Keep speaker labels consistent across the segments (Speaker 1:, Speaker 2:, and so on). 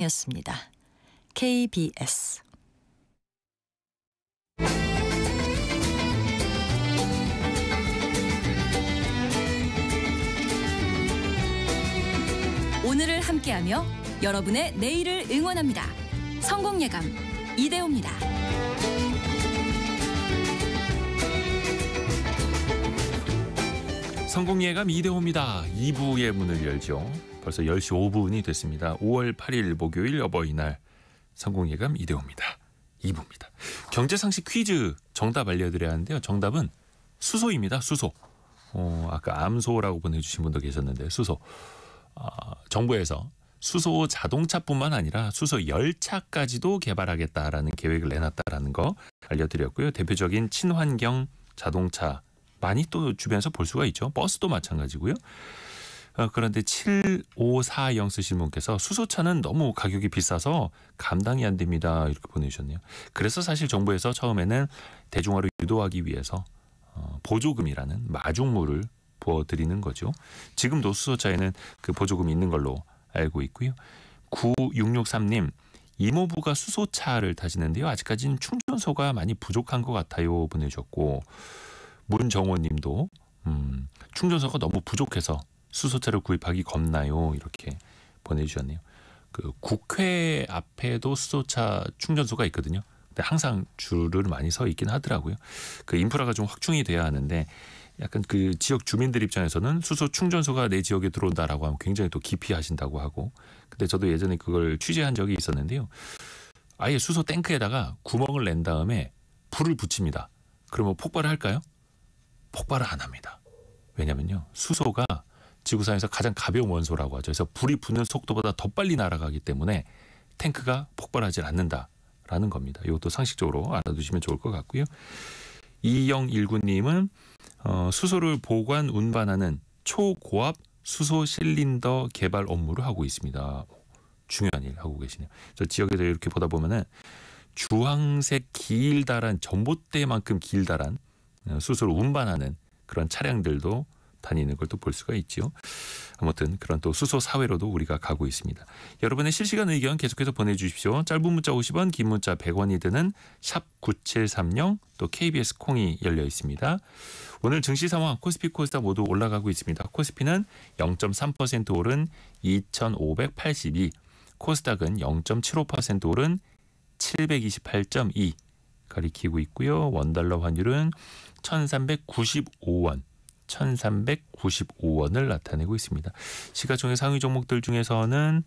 Speaker 1: 였습니다. KBS
Speaker 2: 오늘을 함께하며 여러분의 내일을 응원합니다. 성공예감 이대호입니다.
Speaker 3: 성공예감 이대호입니다. 2부의 문을 열죠. 벌써 10시 5분이 됐습니다. 5월 8일 목요일 어버이날 성공예감 이대호입니다. 2부입니다. 경제상식 퀴즈 정답 알려드려야 하는데요. 정답은 수소입니다. 수소. 아까 암소라고 보내주신 분도 계셨는데 수소. 정부에서 수소 자동차뿐만 아니라 수소 열차까지도 개발하겠다라는 계획을 내놨다라는 거 알려드렸고요. 대표적인 친환경 자동차 많이 또 주변에서 볼 수가 있죠. 버스도 마찬가지고요. 그런데 7540 쓰신 분께서 수소차는 너무 가격이 비싸서 감당이 안 됩니다. 이렇게 보내주셨네요. 그래서 사실 정부에서 처음에는 대중화를 유도하기 위해서 보조금이라는 마중물을 부어드리는 거죠. 지금도 수소차에는 그 보조금이 있는 걸로 알고 있고요. 9663님 이모부가 수소차를 타시는데요. 아직까지는 충전소가 많이 부족한 것 같아요 보내주셨고 문정호님도 충전소가 너무 부족해서 수소차를 구입하기 겁나요 이렇게 보내주셨네요. 그 국회 앞에도 수소차 충전소가 있거든요. 근데 항상 줄을 많이 서 있긴 하더라고요. 그 인프라가 좀 확충이 돼야 하는데 약간 그 지역 주민들 입장에서는 수소 충전소가 내 지역에 들어온다라고 하면 굉장히 또 기피하신다고 하고. 근데 저도 예전에 그걸 취재한 적이 있었는데요. 아예 수소 탱크에다가 구멍을 낸 다음에 불을 붙입니다. 그러면 폭발을 할까요? 폭발을 안 합니다. 왜냐면요. 수소가 지구상에서 가장 가벼운 원소라고 하죠. 그래서 불이 붙는 속도보다 더 빨리 날아가기 때문에 탱크가 폭발하지 않는다라는 겁니다. 이것도 상식적으로 알아두시면 좋을 것 같고요. 2019님은 수소를 보관 운반하는 초고압 수소 실린더 개발 업무를 하고 있습니다. 중요한 일 하고 계시네요. 저 지역에서 이렇게 보다 보면은 주황색 길다란 전봇대만큼 길다란 수소를 운반하는 그런 차량들도 다니는 걸 또 볼 수가 있죠. 아무튼 그런 또 수소 사회로도 우리가 가고 있습니다. 여러분의 실시간 의견 계속해서 보내주십시오. 짧은 문자 50원, 긴 문자 100원이 드는 샵 9730 또 KBS 콩이 열려 있습니다. 오늘 증시 상황 코스피 코스닥 모두 올라가고 있습니다. 코스피는 0.3% 오른 2,582, 코스닥은 0.75% 오른 728.2 가리키고 있고요. 원달러 환율은 1,395원. 1,395원을 나타내고 있습니다. 시가총액 상위 종목들 중에서는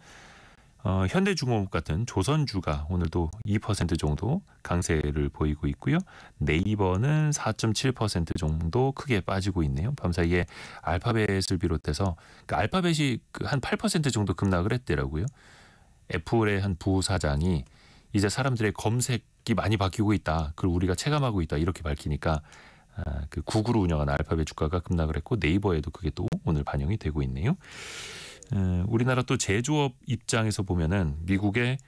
Speaker 3: 현대중공업 같은 조선주가 오늘도 2% 정도 강세를 보이고 있고요. 네이버는 4.7% 정도 크게 빠지고 있네요. 밤사이에 알파벳을 비롯해서 알파벳이 한 8% 정도 급락을 했더라고요. 애플의 한 부사장이 이제 사람들의 검색이 많이 바뀌고 있다. 그걸 우리가 체감하고 있다. 이렇게 밝히니까 그 구글을 운영하는 알파벳 주가가 급락을 했고 네이버에도 그게 또 오늘 반영이 되고 있네요. 우리나라 또 제조업 입장에서 보면은 미국의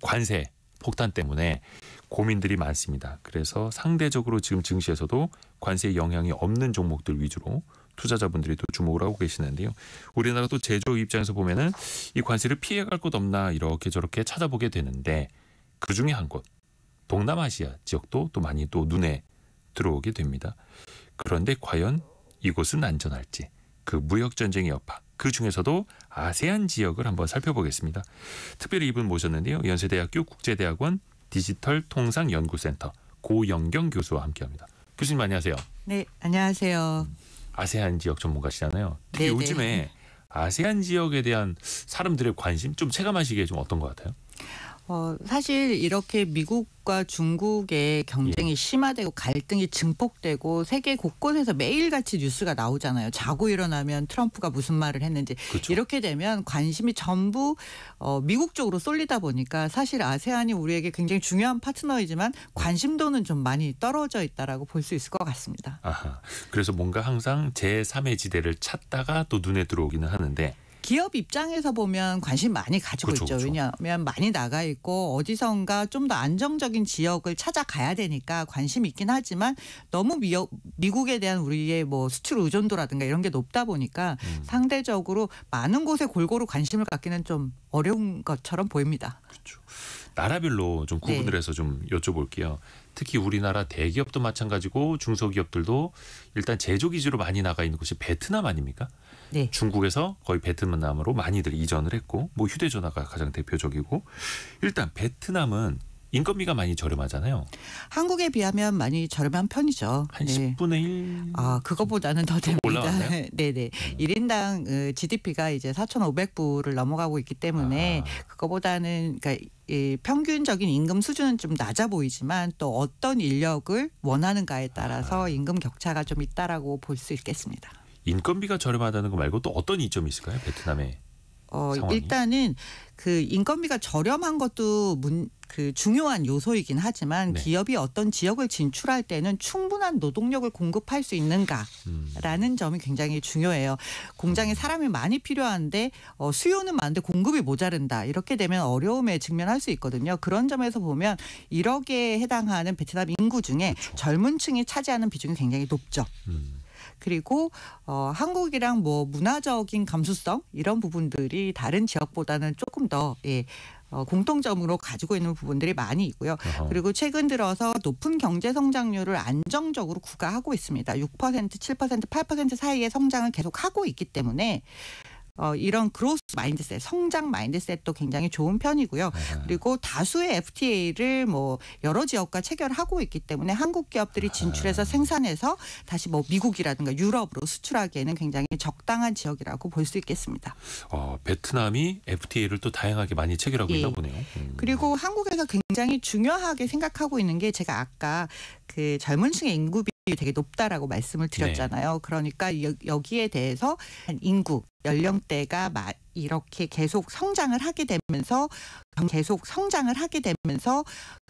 Speaker 3: 관세 폭탄 때문에 고민들이 많습니다. 그래서 상대적으로 지금 증시에서도 관세 영향이 없는 종목들 위주로 투자자분들이 또 주목을 하고 계시는데요. 우리나라 또 제조업 입장에서 보면은 이 관세를 피해갈 곳 없나 이렇게 저렇게 찾아보게 되는데 그 중에 한 곳 동남아시아 지역도 또 많이 또 눈에 들어오게 됩니다. 그런데 과연 이곳은 안전할지 그 무역전쟁의 여파 그 중에서도 아세안 지역을 한번 살펴보겠습니다. 특별히 이분 모셨는데요. 연세대학교 국제대학원 디지털통상연구센터 고영경 교수와 함께합니다. 교수님 안녕하세요.
Speaker 4: 네, 안녕하세요.
Speaker 3: 아세안 지역 전문가시잖아요.
Speaker 4: 네,
Speaker 3: 요즘에 아세안 지역에 대한 사람들의 관심 좀 체감하시기에 좀 어떤 것 같아요?
Speaker 4: 사실 이렇게 미국과 중국의 경쟁이 심화되고 갈등이 증폭되고 세계 곳곳에서 매일같이 뉴스가 나오잖아요. 자고 일어나면 트럼프가 무슨 말을 했는지.
Speaker 3: 그렇죠.
Speaker 4: 이렇게 되면 관심이 전부 미국 쪽으로 쏠리다 보니까 사실 아세안이 우리에게 굉장히 중요한 파트너이지만 관심도는 좀 많이 떨어져 있다라고 볼 수 있을 것 같습니다.
Speaker 3: 아하. 그래서 뭔가 항상 제3의 지대를 찾다가 또 눈에 들어오기는 하는데
Speaker 4: 기업 입장에서 보면 관심 많이 가지고
Speaker 3: 그렇죠,
Speaker 4: 있죠.
Speaker 3: 그렇죠.
Speaker 4: 왜냐하면 많이 나가 있고 어디선가 좀 더 안정적인 지역을 찾아가야 되니까 관심이 있긴 하지만 너무 미국에 대한 우리의 뭐 수출 의존도라든가 이런 게 높다 보니까 상대적으로 많은 곳에 골고루 관심을 갖기는 좀 어려운 것처럼 보입니다.
Speaker 3: 그렇죠. 나라별로 좀 구분을
Speaker 4: 네.
Speaker 3: 해서 좀 여쭤볼게요. 특히 우리나라 대기업도 마찬가지고 중소기업들도 일단 제조 기지로 많이 나가 있는 곳이 베트남 아닙니까?
Speaker 4: 네.
Speaker 3: 중국에서 거의 베트남으로 많이들 이전을 했고 뭐 휴대전화가 가장 대표적이고 일단 베트남은 인건비가 많이 저렴하잖아요.
Speaker 4: 한국에 비하면 많이 저렴한 편이죠.
Speaker 3: 한
Speaker 4: 네.
Speaker 3: 10분의 1.
Speaker 4: 아, 그거보다는 더 됩니다.
Speaker 3: 올라갔나요?
Speaker 4: 네네. 1인당 GDP가 이제 4,500불을 넘어가고 있기 때문에 그거보다는 그러니까 이 평균적인 임금 수준은 좀 낮아 보이지만 또 어떤 인력을 원하는가에 따라서 임금 격차가 좀 있다라고 볼 수 있겠습니다.
Speaker 3: 인건비가 저렴하다는 거 말고 또 어떤 이점이 있을까요? 베트남에. 상황이?
Speaker 4: 일단은 그 인건비가 저렴한 것도 그 중요한 요소이긴 하지만
Speaker 3: 네.
Speaker 4: 기업이 어떤 지역을 진출할 때는 충분한 노동력을 공급할 수 있는가라는 점이 굉장히 중요해요. 공장에 사람이 많이 필요한데 수요는 많은데 공급이 모자른다. 이렇게 되면 어려움에 직면할 수 있거든요. 그런 점에서 보면 1억에 해당하는 베트남 인구 중에
Speaker 3: 그렇죠.
Speaker 4: 젊은 층이 차지하는 비중이 굉장히 높죠. 그리고 한국이랑 뭐 문화적인 감수성 이런 부분들이 다른 지역보다는 조금 더 공통점으로 가지고 있는 부분들이 많이 있고요.
Speaker 3: 어허.
Speaker 4: 그리고 최근 들어서 높은 경제 성장률을 안정적으로 구가하고 있습니다. 6%, 7%, 8% 사이의 성장을 계속하고 있기 때문에 이런 그로스 마인드셋, 성장 마인드셋도 굉장히 좋은 편이고요. 그리고 다수의 FTA를 뭐 여러 지역과 체결하고 있기 때문에 한국 기업들이 진출해서 생산해서 다시 뭐 미국이라든가 유럽으로 수출하기에는 굉장히 적당한 지역이라고 볼 수 있겠습니다.
Speaker 3: 베트남이 FTA를 또 다양하게 많이 체결하고
Speaker 4: 예.
Speaker 3: 있나 보네요.
Speaker 4: 그리고 한국에서 굉장히 중요하게 생각하고 있는 게 제가 아까 그 젊은 층의 인구비 되게 높다라고 말씀을 드렸잖아요. 그러니까 여기에 대해서 인구 연령대가 이렇게 계속 성장을 하게 되면서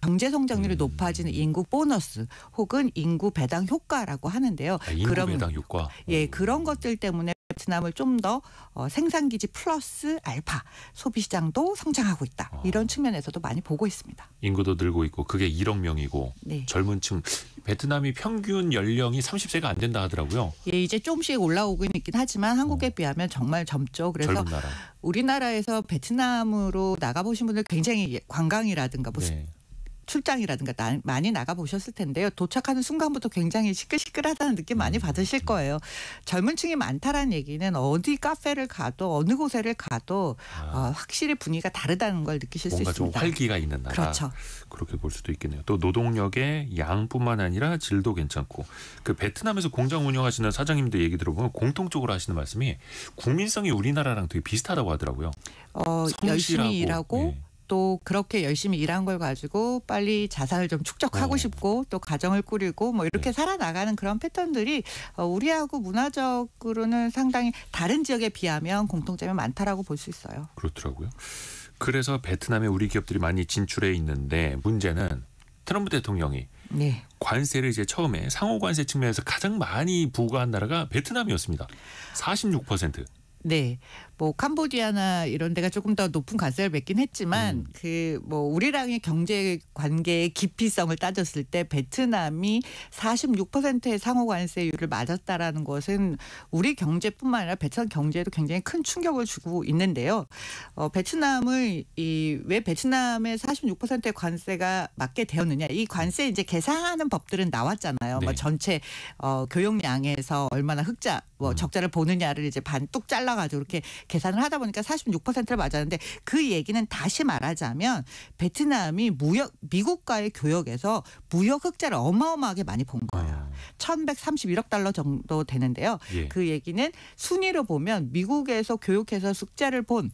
Speaker 4: 경제 성장률이 높아지는 인구 보너스 혹은 인구 배당 효과라고 하는데요.
Speaker 3: 인구 배당 효과.
Speaker 4: 예, 그런 것들 때문에 베트남을 좀 더 생산기지 플러스 알파 소비시장도 성장하고 있다. 이런 측면에서도 많이 보고 있습니다.
Speaker 3: 인구도 늘고 있고 그게 1억 명이고
Speaker 4: 네.
Speaker 3: 젊은 층 베트남이 평균 연령이 30세가 안 된다 하더라고요.
Speaker 4: 예, 이제 조금씩 올라오고 있긴 하지만 한국에 비하면 정말 젊죠. 그래서
Speaker 3: 젊은 나라.
Speaker 4: 우리나라에서 베트남으로 나가보신 분들 굉장히 관광이라든가 뭐
Speaker 3: 네.
Speaker 4: 출장이라든가 많이 나가 보셨을 텐데요. 도착하는 순간부터 굉장히 시끌시끌하다는 느낌 많이 받으실 거예요. 젊은 층이 많다라는 얘기는 어디 카페를 가도 어느 곳에를 가도 확실히 분위기가 다르다는 걸 느끼실 수
Speaker 3: 뭔가
Speaker 4: 있습니다.
Speaker 3: 좀 활기가 있는 나라.
Speaker 4: 그렇죠.
Speaker 3: 그렇게 볼 수도 있겠네요. 또 노동력의 양뿐만 아니라 질도 괜찮고 그 베트남에서 공장 운영하시는 사장님들 얘기 들어보면 공통적으로 하시는 말씀이 국민성이 우리나라랑 되게 비슷하다고 하더라고요. 성실하고,
Speaker 4: 열심히 일하고
Speaker 3: 예.
Speaker 4: 또 그렇게 열심히 일한 걸 가지고 빨리 자산을 좀 축적하고 싶고 또 가정을 꾸리고 뭐 이렇게 살아나가는 그런 패턴들이 우리하고 문화적으로는 상당히 다른 지역에 비하면 공통점이 많다라고 볼 수 있어요.
Speaker 3: 그렇더라고요. 그래서 베트남에 우리 기업들이 많이 진출해 있는데 문제는 트럼프 대통령이
Speaker 4: 네.
Speaker 3: 관세를 이제 처음에 상호 관세 측면에서 가장 많이 부과한 나라가 베트남이었습니다. 46%.
Speaker 4: 네, 뭐 캄보디아나 이런 데가 조금 더 높은 관세를 맺긴 했지만 그 뭐 우리랑의 경제 관계의 깊이성을 따졌을 때 베트남이 46%의 상호 관세율을 맞았다라는 것은 우리 경제뿐만 아니라 베트남 경제에도 굉장히 큰 충격을 주고 있는데요. 베트남을 왜 베트남의 46%의 관세가 맞게 되었느냐? 이 관세 이제 계산하는 법들은 나왔잖아요.
Speaker 3: 네.
Speaker 4: 뭐 전체 교역량에서 얼마나 흑자 적자를 보느냐를 이제 반 뚝 잘라가지고 이렇게 계산을 하다 보니까 46%를 맞았는데 그 얘기는 다시 말하자면 베트남이 미국과의 교역에서 무역 흑자를 어마어마하게 많이 본 거예요. 1,131억 달러 정도 되는데요.
Speaker 3: 예.
Speaker 4: 그 얘기는 순위로 보면 미국에서 교역해서 흑자를 본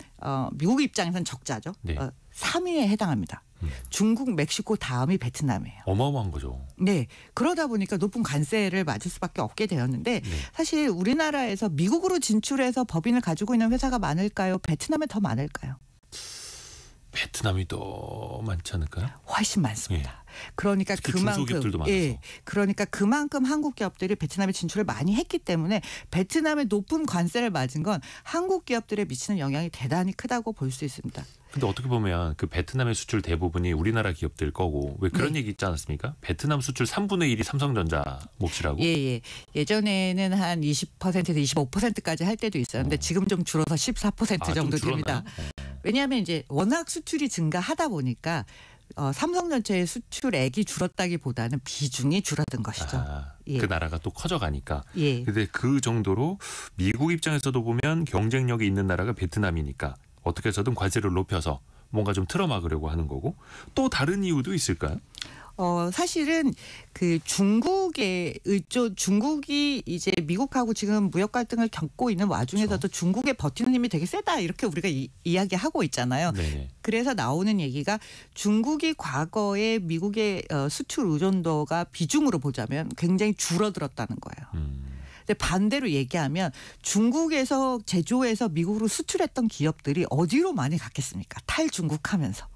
Speaker 4: 미국 입장에서는 적자죠.
Speaker 3: 네.
Speaker 4: 3위에 해당합니다. 중국, 멕시코 다음이 베트남이에요.
Speaker 3: 어마어마한 거죠.
Speaker 4: 네. 그러다 보니까 높은 관세를 맞을 수밖에 없게 되었는데
Speaker 3: 네.
Speaker 4: 사실 우리나라에서 미국으로 진출해서 법인을 가지고 있는 회사가 많을까요? 베트남에 더 많을까요?
Speaker 3: 베트남이 더 많지 않을까요?
Speaker 4: 훨씬 많습니다. 그러니까
Speaker 3: 특히
Speaker 4: 그만큼
Speaker 3: 중소기업들도 많아서.
Speaker 4: 그러니까 그만큼 한국 기업들이 베트남에 진출을 많이 했기 때문에 베트남의 높은 관세를 맞은 건 한국 기업들에 미치는 영향이 대단히 크다고 볼 수 있습니다.
Speaker 3: 근데 어떻게 보면 그 베트남의 수출 대부분이 우리나라 기업들 거고 왜 그런 얘기 있지 않았습니까? 베트남 수출 3분의 1이 삼성전자 몫이라고.
Speaker 4: 예전에는 한 20%에서 25%까지 할 때도 있었는데 지금 좀 줄어서 14% 정도 됩니다. 왜냐하면 이제 워낙 수출이 증가하다 보니까 삼성전자의 수출액이 줄었다기보다는 비중이 줄어든 것이죠.
Speaker 3: 그 나라가 또 커져가니까.
Speaker 4: 예.
Speaker 3: 근데 그 정도로 미국 입장에서도 보면 경쟁력이 있는 나라가 베트남이니까 어떻게 해서든 관세를 높여서 뭔가 좀 틀어막으려고 하는 거고 또 다른 이유도 있을까요?
Speaker 4: 사실은 그 중국이 이제 미국하고 지금 무역 갈등을 겪고 있는 와중에서도
Speaker 3: 그렇죠.
Speaker 4: 중국의 버티는 힘이 되게 세다 이렇게 우리가 이야기하고 있잖아요.
Speaker 3: 네.
Speaker 4: 그래서 나오는 얘기가 중국이 과거에 미국의 수출 의존도가 비중으로 보자면 굉장히 줄어들었다는 거예요. 근데 반대로 얘기하면 중국에서 제조해서 미국으로 수출했던 기업들이 어디로 많이 갔겠습니까? 탈중국하면서.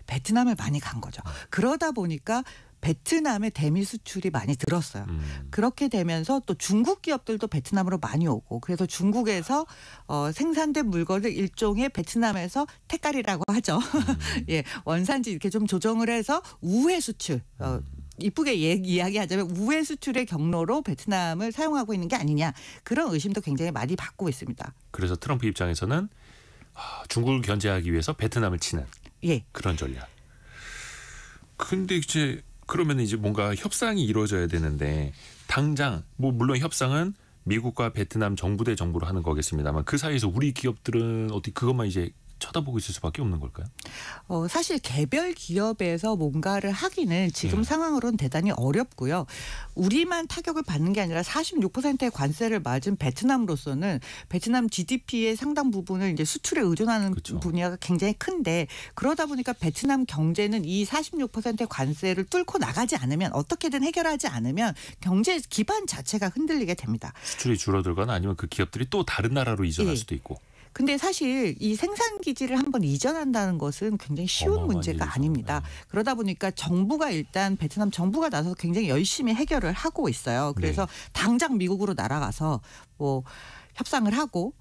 Speaker 4: 베트남을 많이 간 거죠. 그러다 보니까 베트남의 대미 수출이 많이 늘었어요. 그렇게 되면서 또 중국 기업들도 베트남으로 많이 오고 그래서 중국에서 생산된 물건을 일종의 베트남에서 택가리라고 하죠. 예, 원산지 이렇게 좀 조정을 해서 우회 수출. 이쁘게 이야기하자면 우회 수출의 경로로 베트남을 사용하고 있는 게 아니냐 그런 의심도 굉장히 많이 받고 있습니다.
Speaker 3: 그래서 트럼프 입장에서는 중국을 견제하기 위해서 베트남을 치는 그런 전략. 근데 이제 그러면 이제 뭔가 협상이 이루어져야 되는데 당장 뭐 물론 협상은 미국과 베트남 정부 대 정부로 하는 거겠습니다만 그 사이에서 우리 기업들은 어떻게 그것만 이제 쳐다보고 있을 수밖에 없는 걸까요?
Speaker 4: 사실 개별 기업에서 뭔가를 하기는 지금 상황으로는 대단히 어렵고요. 우리만 타격을 받는 게 아니라 46%의 관세를 맞은 베트남으로서는 베트남 GDP의 상당 부분을 이제 수출에 의존하는
Speaker 3: 그렇죠.
Speaker 4: 분야가 굉장히 큰데 그러다 보니까 베트남 경제는 이 46%의 관세를 뚫고 나가지 않으면 어떻게든 해결하지 않으면 경제 기반 자체가 흔들리게 됩니다.
Speaker 3: 수출이 줄어들거나 아니면 그 기업들이 또 다른 나라로 이전할 수도 있고.
Speaker 4: 근데 사실 이 생산 기지를 한번 이전한다는 것은 굉장히 쉬운 문제가 아닙니다. 그러다 보니까 정부가 일단 베트남 정부가 나서서 굉장히 열심히 해결을 하고 있어요. 그래서 당장 미국으로 날아가서 뭐 협상을 하고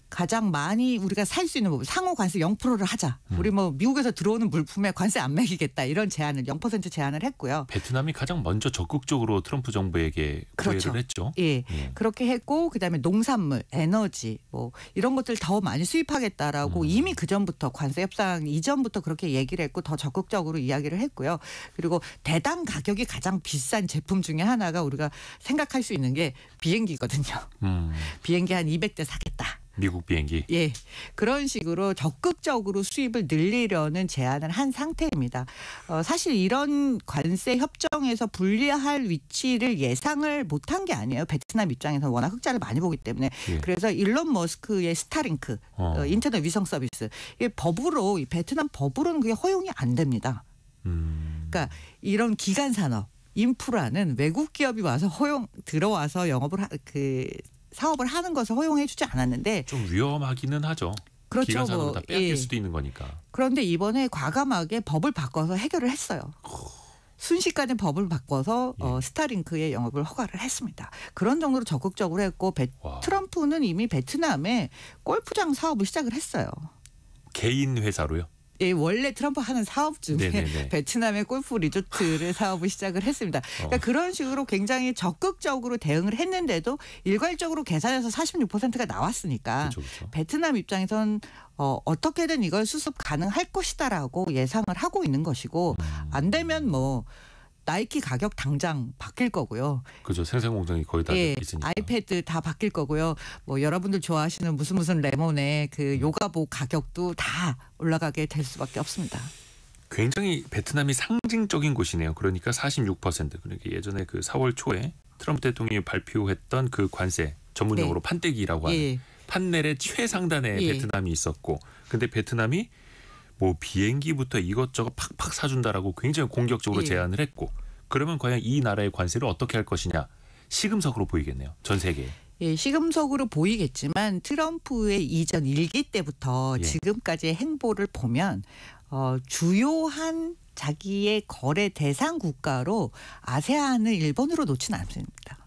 Speaker 4: 가장 많이 우리가 살 수 있는 부분 상호 관세 0%를 하자. 우리 뭐 미국에서 들어오는 물품에 관세 안 매기겠다. 이런 제안을 0% 제안을 했고요.
Speaker 3: 베트남이 가장 먼저 적극적으로 트럼프 정부에게 구애를 했죠.
Speaker 4: 그렇게 했고 그다음에 농산물, 에너지 뭐 이런 것들 더 많이 수입하겠다라고 이미 그전부터 관세 협상 이전부터 그렇게 얘기를 했고 더 적극적으로 이야기를 했고요. 그리고 대당 가격이 가장 비싼 제품 중에 하나가 우리가 생각할 수 있는 게 비행기거든요. 비행기 한 200대 사겠다.
Speaker 3: 미국 비행기.
Speaker 4: 그런 식으로 적극적으로 수입을 늘리려는 제안을 한 상태입니다. 사실 이런 관세 협정에서 불리할 위치를 예상을 못한 게 아니에요. 베트남 입장에서는 워낙 흑자를 많이 보기 때문에. 그래서 일론 머스크의 스타링크 인터넷 위성 서비스 이게 법으로 베트남 법으로는 그게 허용이 안 됩니다. 그러니까 이런 기간 산업 인프라는 외국 기업이 와서 들어와서 영업을 사업을 하는 것을 허용해주지 않았는데
Speaker 3: 좀 위험하기는 하죠.
Speaker 4: 그렇죠.
Speaker 3: 기간산으로 다 빼앗길 수도 있는 거니까.
Speaker 4: 그런데 이번에 과감하게 법을 바꿔서 해결을 했어요. 순식간에 법을 바꿔서 스타링크의 영업을 허가를 했습니다. 그런 정도로 적극적으로 했고 트럼프는 이미 베트남에 골프장 사업을 시작을 했어요.
Speaker 3: 개인 회사로요?
Speaker 4: 원래 트럼프 하는 사업 중에 베트남의 골프 리조트를 사업을 시작을 했습니다. 그러니까 그런 식으로 굉장히 적극적으로 대응을 했는데도 일괄적으로 계산해서 46%가 나왔으니까
Speaker 3: 그렇죠.
Speaker 4: 베트남 입장에서는 어떻게든 이걸 수습 가능할 것이다라고 예상을 하고 있는 것이고 안 되면 뭐 나이키 가격 당장 바뀔 거고요.
Speaker 3: 그죠. 생산 공장이 거의 다 있으니까.
Speaker 4: 아이패드 다 바뀔 거고요. 뭐 여러분들 좋아하시는 무슨 레몬의 그 요가복 가격도 다 올라가게 될 수밖에 없습니다.
Speaker 3: 굉장히 베트남이 상징적인 곳이네요. 그러니까 46%. 그러니까 예전에 그 4월 초에 트럼프 대통령이 발표했던 그 관세 전문용어로 판때기라고 하는 판넬의 최상단에 베트남이 있었고, 근데 베트남이 뭐 비행기부터 이것저것 팍팍 사준다라고 굉장히 공격적으로 제안을 했고, 그러면 과연 이 나라의 관세를 어떻게 할 것이냐 시금석으로 보이겠네요. 전 세계에.
Speaker 4: 시금석으로 보이겠지만 트럼프의 이전 1기 때부터 지금까지의 행보를 보면 주요한 자기의 거래 대상 국가로 아세안을 일본으로 놓지는 않습니다.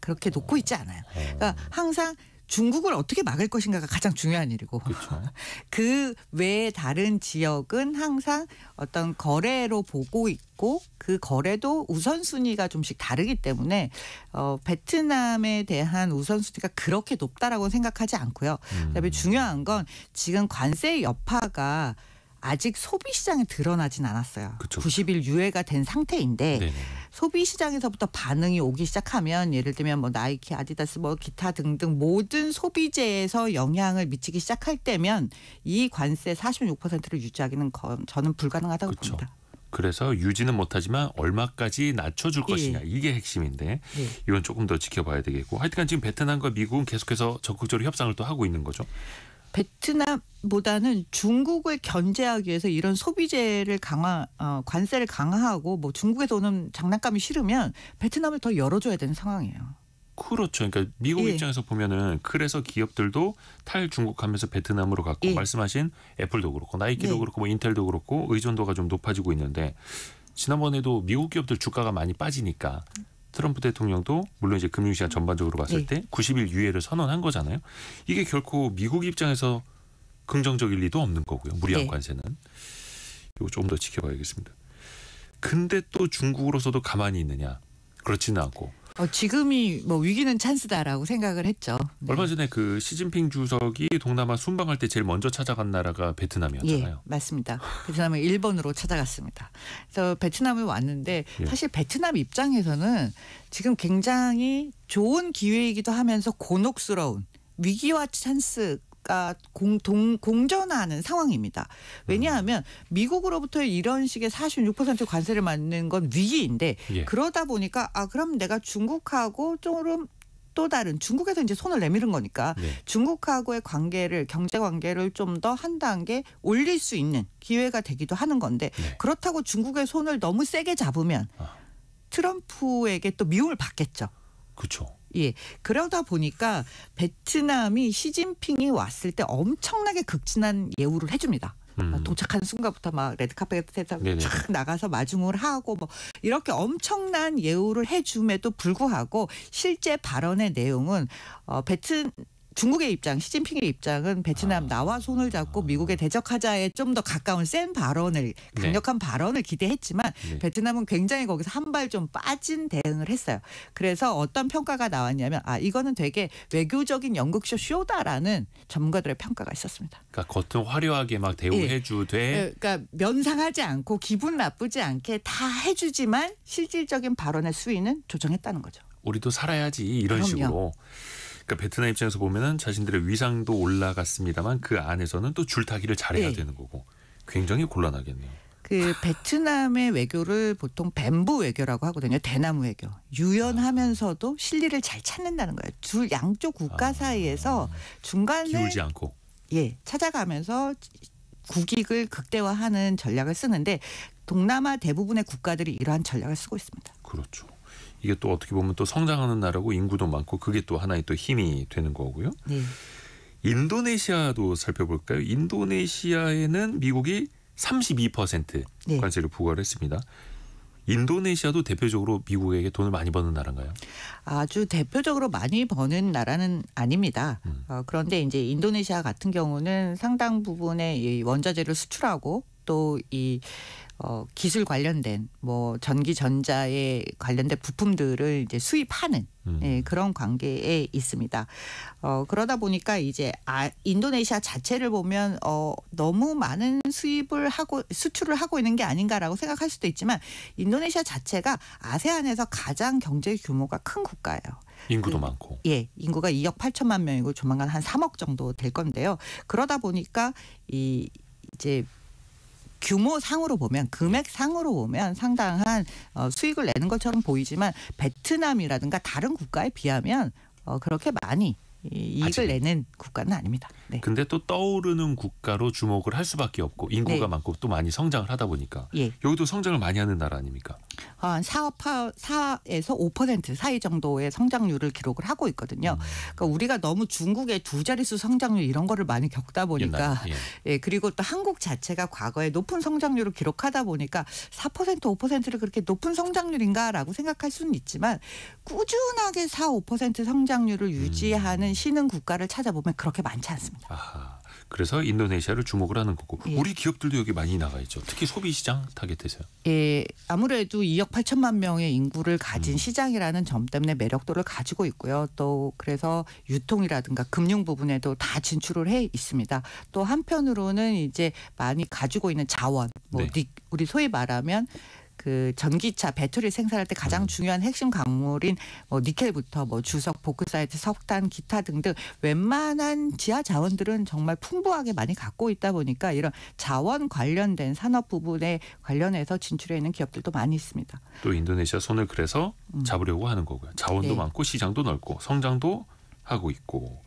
Speaker 4: 그렇게 놓고 있지 않아요. 그러니까 항상 중국을 어떻게 막을 것인가가 가장 중요한 일이고
Speaker 3: 그렇죠.
Speaker 4: 그 외에 다른 지역은 항상 어떤 거래로 보고 있고 그 거래도 우선순위가 좀씩 다르기 때문에 베트남에 대한 우선순위가 그렇게 높다라고 생각하지 않고요. 그다음에 중요한 건 지금 관세 여파가 아직 소비 시장에 드러나진 않았어요.
Speaker 3: 그쵸.
Speaker 4: 90일 유예가 된 상태인데
Speaker 3: 네네.
Speaker 4: 소비 시장에서부터 반응이 오기 시작하면 예를 들면 뭐 나이키, 아디다스, 뭐 기타 등등 모든 소비재에서 영향을 미치기 시작할 때면 이 관세 46%를 유지하기는 저는 불가능하다고
Speaker 3: 그쵸.
Speaker 4: 봅니다.
Speaker 3: 그래서 유지는 못하지만 얼마까지 낮춰줄 것이냐 이게 핵심인데 이건 조금 더 지켜봐야 되겠고 하여튼간 지금 베트남과 미국은 계속해서 적극적으로 협상을 또 하고 있는 거죠.
Speaker 4: 베트남보다는 중국을 견제하기 위해서 이런 소비재를 관세를 강화하고 뭐 중국에서 오는 장난감이 싫으면 베트남을 더 열어줘야 되는 상황이에요.
Speaker 3: 그렇죠. 그러니까 미국 입장에서 보면은 그래서 기업들도 탈중국하면서 베트남으로 갔고 말씀하신 애플도 그렇고 나이키도 그렇고 뭐 인텔도 그렇고 의존도가 좀 높아지고 있는데 지난번에도 미국 기업들 주가가 많이 빠지니까 트럼프 대통령도 물론 이제 금융시장 전반적으로 봤을 때 90일 유예를 선언한 거잖아요. 이게 결코 미국 입장에서 긍정적일 리도 없는 거고요. 무리한 관세는. 이거 조금 더 지켜봐야겠습니다. 근데 또 중국으로서도 가만히 있느냐. 그렇지는 않고.
Speaker 4: 지금이 뭐 위기는 찬스다라고 생각을 했죠.
Speaker 3: 얼마 전에 그 시진핑 주석이 동남아 순방할 때 제일 먼저 찾아간 나라가 베트남이었잖아요.
Speaker 4: 예, 맞습니다. 베트남은 일본으로 찾아갔습니다. 그래서 베트남에 왔는데 사실 베트남 입장에서는 지금 굉장히 좋은 기회이기도 하면서 곤혹스러운 위기와 찬스 공존하는 상황입니다. 왜냐하면 미국으로부터 이런 식의 46% 관세를 맞는 건 위기인데 그러다 보니까 그럼 내가 중국하고 좀 또 다른 중국에서 이제 손을 내미는 거니까 중국하고의 관계를 경제 관계를 좀 더 한 단계 올릴 수 있는 기회가 되기도 하는 건데 그렇다고 중국의 손을 너무 세게 잡으면 트럼프에게 또 미움을 받겠죠.
Speaker 3: 그렇죠.
Speaker 4: 예, 그러다 보니까 베트남이 시진핑이 왔을 때 엄청나게 극진한 예우를 해줍니다. 도착한 순간부터 막 레드카펫에서 쫙 나가서 마중을 하고 뭐 이렇게 엄청난 예우를 해줌에도 불구하고 실제 발언의 내용은 중국의 입장, 시진핑의 입장은 베트남 나와 손을 잡고 미국에 대적하자에 좀 더 가까운 센 발언을 강력한 발언을 기대했지만 베트남은 굉장히 거기서 한 발 좀 빠진 대응을 했어요. 그래서 어떤 평가가 나왔냐면 이거는 되게 외교적인 연극쇼 쇼다라는 전문가들의 평가가 있었습니다.
Speaker 3: 그러니까 겉은 화려하게 막 대우해주되
Speaker 4: 그러니까 면상하지 않고 기분 나쁘지 않게 다 해주지만 실질적인 발언의 수위는 조정했다는 거죠.
Speaker 3: 우리도 살아야지 이런 식으로. 그러니까 베트남 입장에서 보면은 자신들의 위상도 올라갔습니다만 그 안에서는 또 줄타기를 잘해야 되는 거고 굉장히 곤란하겠네요.
Speaker 4: 그 베트남의 외교를 보통 뱀부 외교라고 하거든요. 대나무 외교. 유연하면서도 실리를 잘 찾는다는 거예요. 양쪽 국가 사이에서 중간에
Speaker 3: 기울지 않고.
Speaker 4: 찾아가면서 국익을 극대화하는 전략을 쓰는데 동남아 대부분의 국가들이 이러한 전략을 쓰고 있습니다.
Speaker 3: 그렇죠. 이게 또 어떻게 보면 또 성장하는 나라고 인구도 많고 그게 또 하나의 또 힘이 되는 거고요. 인도네시아도 살펴볼까요? 인도네시아에는 미국이 32% 관세를 부과를 했습니다. 인도네시아도 대표적으로 미국에게 돈을 많이 버는 나라인가요?
Speaker 4: 아주 대표적으로 많이 버는 나라는 아닙니다. 그런데 이제 인도네시아 같은 경우는 상당 부분의 이 원자재를 수출하고 또 이 기술 관련된 뭐 전기 전자에 관련된 부품들을 이제 수입하는 그런 관계에 있습니다. 그러다 보니까 이제 인도네시아 자체를 보면 너무 많은 수출을 하고 있는 게 아닌가라고 생각할 수도 있지만 인도네시아 자체가 아세안에서 가장 경제 규모가 큰 국가예요.
Speaker 3: 인구도 많고.
Speaker 4: 인구가 2억 8천만 명이고 조만간 한 3억 정도 될 건데요. 그러다 보니까 이제 규모상으로 보면 금액상으로 보면 상당한 수익을 내는 것처럼 보이지만 베트남이라든가 다른 국가에 비하면 그렇게 많이 이익을 내는 국가는 아닙니다.
Speaker 3: 근데 또 떠오르는 국가로 주목을 할 수밖에 없고 인구가 많고 또 많이 성장을 하다 보니까 여기도 성장을 많이 하는 나라 아닙니까?
Speaker 4: 한 4에서 5% 사이 정도의 성장률을 기록을 하고 있거든요. 그러니까 우리가 너무 중국의 두 자릿수 성장률 이런 거를 많이 겪다 보니까 예, 그리고 또 한국 자체가 과거에 높은 성장률을 기록하다 보니까 4% 5%를 그렇게 높은 성장률인가라고 생각할 수는 있지만 꾸준하게 4, 5% 성장률을 유지하는 신흥 국가를 찾아보면 그렇게 많지 않습니다.
Speaker 3: 아하. 그래서 인도네시아를 주목을 하는 거고
Speaker 4: 예.
Speaker 3: 우리 기업들도 여기 많이 나가 있죠. 특히 소비 시장 타겟해서요.
Speaker 4: 예, 아무래도 2억 8천만 명의 인구를 가진 시장이라는 점 때문에 매력도를 가지고 있고요. 또 그래서 유통이라든가 금융 부분에도 다 진출을 해 있습니다. 또 한편으로는 이제 많이 가지고 있는 자원, 뭐
Speaker 3: 네.
Speaker 4: 우리 소위 말하면 그 전기차 배터리 생산할 때 가장 중요한 핵심 광물인 뭐 니켈부터 뭐 주석, 보크사이트, 석탄, 기타 등등 웬만한 지하 자원들은 정말 풍부하게 많이 갖고 있다 보니까 이런 자원 관련된 산업 부분에 관련해서 진출해 있는 기업들도 많이 있습니다.
Speaker 3: 또 인도네시아 손을 그래서 잡으려고 하는 거고요. 자원도
Speaker 4: 네.
Speaker 3: 많고 시장도 넓고 성장도 하고 있고.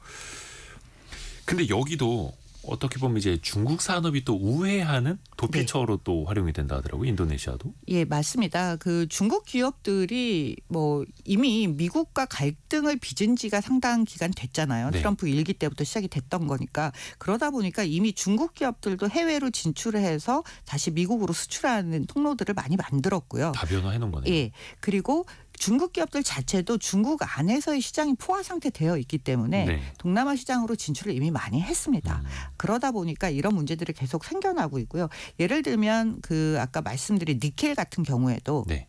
Speaker 3: 근데 여기도 어떻게 보면 이제 중국 산업이 또 우회하는 도피처로 또 활용이 된다 하더라고요. 인도네시아도.
Speaker 4: 예, 맞습니다. 그 중국 기업들이 뭐 이미 미국과 갈등을 빚은 지가 상당한 기간 됐잖아요.
Speaker 3: 네.
Speaker 4: 트럼프 일기 때부터 시작이 됐던 거니까. 그러다 보니까 이미 중국 기업들도 해외로 진출을 해서 다시 미국으로 수출하는 통로들을 많이 만들었고요.
Speaker 3: 다 변화해 놓은 거네요.
Speaker 4: 예. 그리고 중국 기업들 자체도 중국 안에서의 시장이 포화 상태되어 있기 때문에
Speaker 3: 네.
Speaker 4: 동남아 시장으로 진출을 이미 많이 했습니다. 그러다 보니까 이런 문제들이 계속 생겨나고 있고요. 예를 들면 그 아까 말씀드린 니켈 같은 경우에도
Speaker 3: 네.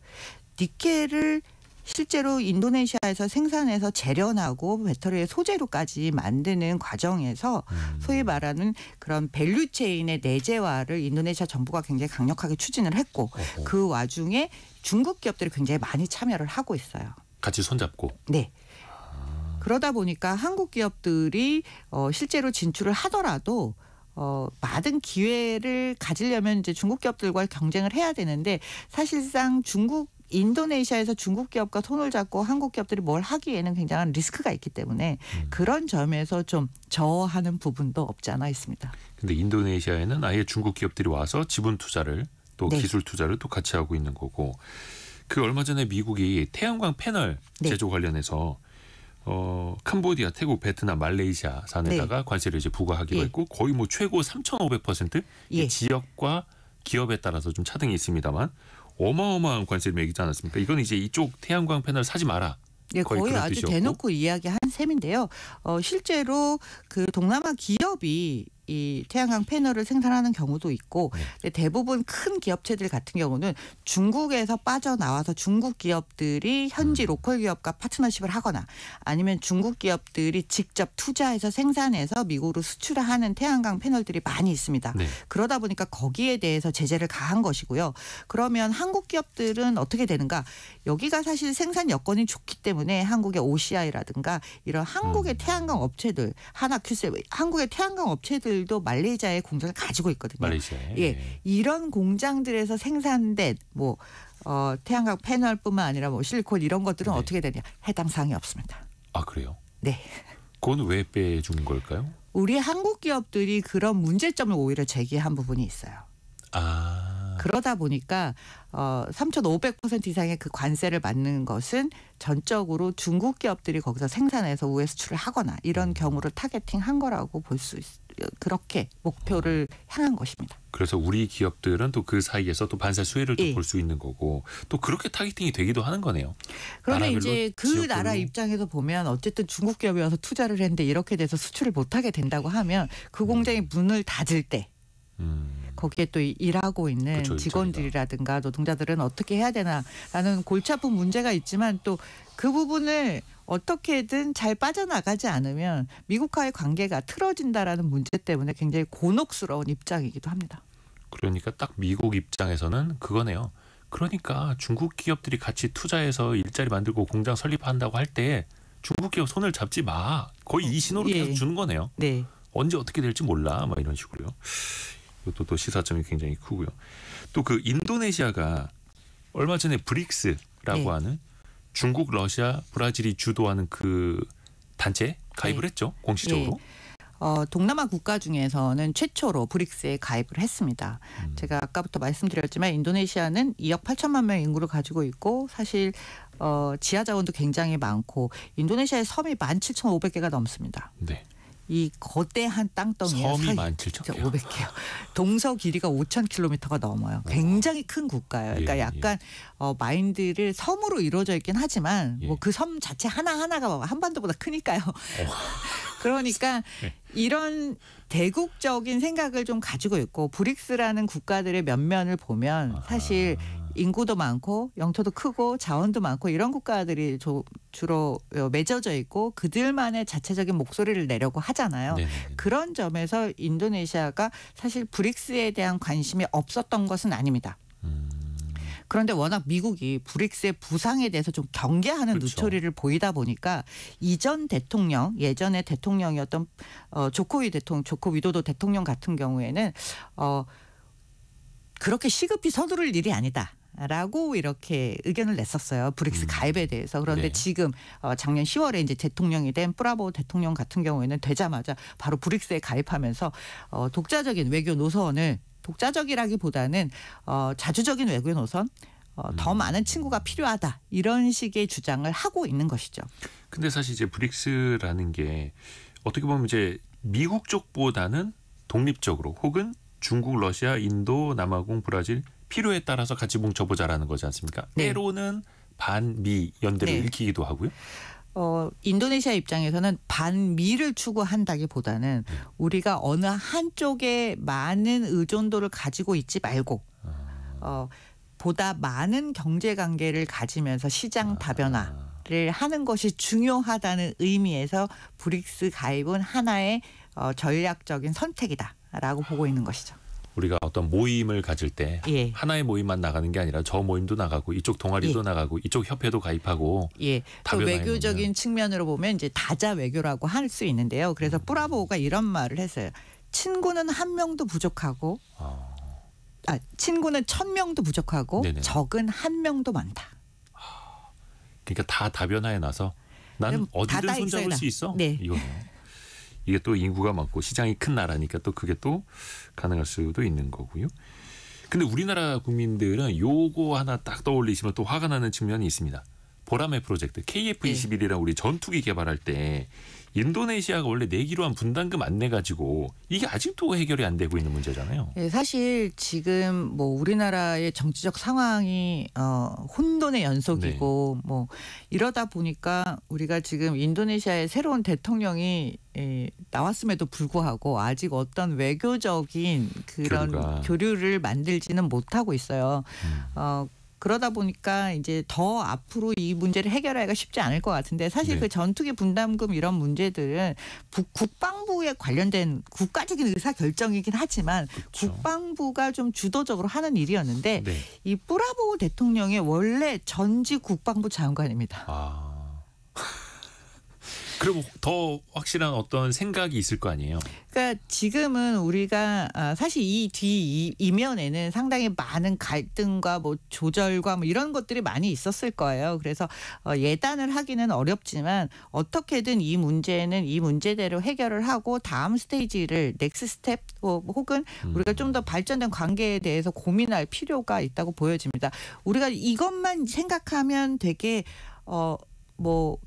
Speaker 4: 니켈을 실제로 인도네시아에서 생산해서 재련하고 배터리의 소재로까지 만드는 과정에서 소위 말하는 그런 밸류체인의 내재화를 인도네시아 정부가 굉장히 강력하게 추진을 했고
Speaker 3: 어허.
Speaker 4: 그 와중에 중국 기업들이 굉장히 많이 참여를 하고 있어요.
Speaker 3: 같이 손잡고.
Speaker 4: 네. 그러다 보니까 한국 기업들이 실제로 진출을 하더라도 많은 기회를 가지려면 이제 중국 기업들과 경쟁을 해야 되는데 사실상 인도네시아에서 중국 기업과 손을 잡고 한국 기업들이 뭘 하기에는 굉장한 리스크가 있기 때문에 그런 점에서 좀 저하는 부분도 없지 않아 있습니다.
Speaker 3: 근데 인도네시아에는 아예 중국 기업들이 와서 지분 투자를 또
Speaker 4: 네.
Speaker 3: 기술 투자를 또 같이 하고 있는 거고. 그 얼마 전에 미국이 태양광 패널
Speaker 4: 네.
Speaker 3: 제조 관련해서 캄보디아, 태국, 베트남, 말레이시아 산에다가 관세를 이제 부과하기로
Speaker 4: 예.
Speaker 3: 했고 거의 뭐 최고 3,500%
Speaker 4: 예.
Speaker 3: 지역과 기업에 따라서 좀 차등이 있습니다만 어마어마한 관세를 매기지 않았습니까? 이건 이제 이쪽 태양광 패널 사지 마라.
Speaker 4: 예, 거의
Speaker 3: 그런
Speaker 4: 아주
Speaker 3: 뜻이었고.
Speaker 4: 대놓고 이야기한 셈인데요. 실제로 그 동남아 기업이 이 태양광 패널을 생산하는 경우도 있고 근데 대부분 큰 기업체들 같은 경우는 중국에서 빠져나와서 중국 기업들이 현지 로컬 기업과 파트너십을 하거나 아니면 중국 기업들이 직접 투자해서 생산해서 미국으로 수출을 하는 태양광 패널들이 많이 있습니다.
Speaker 3: 네.
Speaker 4: 그러다 보니까 거기에 대해서 제재를 가한 것이고요. 그러면 한국 기업들은 어떻게 되는가? 여기가 사실 생산 여건이 좋기 때문에 한국의 OCI라든가 이런 한국의 태양광 업체들, 하나큐셀, 한국의 태양광 업체들도 말레이시아에 공장을 가지고 있거든요.
Speaker 3: 말레이시아에.
Speaker 4: 예, 이런 공장들에서 생산된 뭐 태양광 패널뿐만 아니라 뭐 실리콘 이런 것들은
Speaker 3: 네.
Speaker 4: 어떻게 되냐? 해당 사항이 없습니다.
Speaker 3: 아 그래요?
Speaker 4: 네.
Speaker 3: 그건 왜 빼준 걸까요?
Speaker 4: 우리 한국 기업들이 그런 문제점을 오히려 제기한 부분이 있어요.
Speaker 3: 아.
Speaker 4: 그러다 보니까 3,500% 이상의 그 관세를 받는 것은 전적으로 중국 기업들이 거기서 생산해서 우회 수출을 하거나 이런 경우를 타겟팅한 거라고 볼 수 그렇게 목표를 향한 것입니다.
Speaker 3: 그래서 우리 기업들은 또 그 사이에서 또 반사 수혜를 또
Speaker 4: 예.
Speaker 3: 볼 수 있는 거고 또 그렇게 타겟팅이 되기도 하는 거네요.
Speaker 4: 그런데
Speaker 3: 나라별로,
Speaker 4: 이제 그
Speaker 3: 지역별로.
Speaker 4: 나라 입장에서 보면 어쨌든 중국 기업이 와서 투자를 했는데 이렇게 돼서 수출을 못하게 된다고 하면 그 공장이 문을 닫을 때 거기에 또 일하고 있는
Speaker 3: 그쵸,
Speaker 4: 직원들이라든가 노동자들은 어떻게 해야 되나라는 골치 아픈 문제가 있지만 또 그 부분을 어떻게든 잘 빠져나가지 않으면 미국과의 관계가 틀어진다라는 문제 때문에 굉장히 곤혹스러운 입장이기도 합니다.
Speaker 3: 그러니까 딱 미국 입장에서는 그거네요. 그러니까 중국 기업들이 같이 투자해서 일자리 만들고 공장 설립한다고 할 때 중국 기업 손을 잡지 마. 거의 이 신호를
Speaker 4: 예.
Speaker 3: 계속 주는 거네요.
Speaker 4: 네.
Speaker 3: 언제 어떻게 될지 몰라. 막 이런 식으로요. 이것도 또 시사점이 굉장히 크고요. 또 그 인도네시아가 얼마 전에 브릭스라고
Speaker 4: 네.
Speaker 3: 하는 중국, 러시아, 브라질이 주도하는 그 단체에 가입을
Speaker 4: 네.
Speaker 3: 했죠. 공식적으로.
Speaker 4: 동남아 국가 중에서는 최초로 브릭스에 가입을 했습니다. 제가 아까부터 말씀드렸지만 인도네시아는 2억 8천만 명 인구를 가지고 있고 사실 지하 자원도 굉장히 많고 인도네시아의 섬이 17,500개가 넘습니다.
Speaker 3: 네.
Speaker 4: 이 거대한 땅덩이에
Speaker 3: 섬이 17,500개요.
Speaker 4: 동서 길이가 5,000km가 넘어요. 굉장히 큰 국가예요. 그러니까
Speaker 3: 예,
Speaker 4: 약간 마인드를 섬으로 이루어져 있긴 하지만
Speaker 3: 예.
Speaker 4: 뭐 그 섬 자체 하나하나가 한반도보다 크니까요. 그러니까
Speaker 3: 네.
Speaker 4: 이런 대국적인 생각을 좀 가지고 있고 브릭스라는 국가들의 면면을 보면 사실 인구도 많고 영토도 크고 자원도 많고 이런 국가들이 주로 맺어져 있고 그들만의 자체적인 목소리를 내려고 하잖아요.
Speaker 3: 네네네.
Speaker 4: 그런 점에서 인도네시아가 사실 브릭스에 대한 관심이 없었던 것은 아닙니다. 그런데 워낙 미국이 브릭스의 부상에 대해서 좀 경계하는
Speaker 3: 그렇죠.
Speaker 4: 누초리를 보이다 보니까 이전 대통령, 예전에 대통령이었던 조코 위도도 대통령 같은 경우에는 그렇게 시급히 서두를 일이 아니다라고 이렇게 의견을 냈었어요. 브릭스 가입에 대해서. 그런데
Speaker 3: 네.
Speaker 4: 지금 작년 10월에 이제 대통령이 된 프라보 대통령 같은 경우에는 되자마자 바로 브릭스에 가입하면서 독자적인 외교 노선을 독자적이라기보다는 자주적인 외교 노선, 더 많은 친구가 필요하다 이런 식의 주장을 하고 있는 것이죠.
Speaker 3: 근데 사실 이제 브릭스라는 게 어떻게 보면 이제 미국 쪽보다는 독립적으로 혹은 중국, 러시아, 인도, 남아공, 브라질 필요에 따라서 같이 뭉쳐보자라는 거지 않습니까?
Speaker 4: 네.
Speaker 3: 때로는 반미 연대를
Speaker 4: 네.
Speaker 3: 일으키기도 하고요.
Speaker 4: 인도네시아 입장에서는 반미를 추구한다기보다는 우리가 어느 한쪽에 많은 의존도를 가지고 있지 말고 보다 많은 경제 관계를 가지면서 시장 다변화를 하는 것이 중요하다는 의미에서 브릭스 가입은 하나의 전략적인 선택이다라고 보고 있는 것이죠.
Speaker 3: 우리가 어떤 모임을 가질 때
Speaker 4: 예.
Speaker 3: 하나의 모임만 나가는 게 아니라 저 모임도 나가고 이쪽 동아리도
Speaker 4: 예.
Speaker 3: 나가고 이쪽 협회도 가입하고
Speaker 4: 예, 또
Speaker 3: 다변화해
Speaker 4: 외교적인
Speaker 3: 놓으면.
Speaker 4: 측면으로 보면 이제 다자 외교라고 할 수 있는데요. 그래서 프라보가 이런 말을 했어요. 친구는 한 명도 부족하고, 친구는 1,000명도 부족하고,
Speaker 3: 네네.
Speaker 4: 적은 한 명도 많다.
Speaker 3: 그러니까 다 다변화해 놔서 나는
Speaker 4: 그럼
Speaker 3: 어디든
Speaker 4: 다
Speaker 3: 손잡을
Speaker 4: 있어야
Speaker 3: 수 있어.
Speaker 4: 네.
Speaker 3: 이거네요. 이게 또 인구가 많고 시장이 큰 나라니까 또 그게 또 가능할 수도 있는 거고요. 근데 우리나라 국민들은 요거 하나 딱 떠올리시면 또 화가 나는 측면이 있습니다. 보라매 프로젝트 KF-21이라는 우리 전투기 개발할 때 인도네시아가 원래 내기로 한 분담금 안 내가지고 이게 아직도 해결이 안 되고 있는 문제잖아요.
Speaker 4: 예, 사실 지금 뭐 우리나라의 정치적 상황이 혼돈의 연속이고 뭐 이러다 보니까 우리가 지금 인도네시아의 새로운 대통령이 나왔음에도 불구하고 아직 어떤 외교적인 그런 교류를 만들지는 못하고 있어요. 그러다 보니까 이제 더 앞으로 이 문제를 해결하기가 쉽지 않을 것 같은데 사실
Speaker 3: 네.
Speaker 4: 그 전투기 분담금 이런 문제들은 국방부에 관련된 국가적인 의사결정이긴 하지만
Speaker 3: 그렇죠.
Speaker 4: 국방부가 좀 주도적으로 하는 일이었는데
Speaker 3: 네.
Speaker 4: 이 프라보 대통령이 원래 전직 국방부 장관입니다.
Speaker 3: 그럼 더 확실한 어떤 생각이 있을 거 아니에요.
Speaker 4: 그러니까 지금은 우리가 사실 이 뒤 이면에는 상당히 많은 갈등과 뭐 조절과 뭐 이런 것들이 많이 있었을 거예요. 그래서 예단을 하기는 어렵지만 어떻게든 이 문제는 이 문제대로 해결을 하고 다음 스테이지를 넥스 스텝 혹은 우리가 좀 더 발전된 관계에 대해서 고민할 필요가 있다고 보여집니다. 우리가 이것만 생각하면 되게 뭐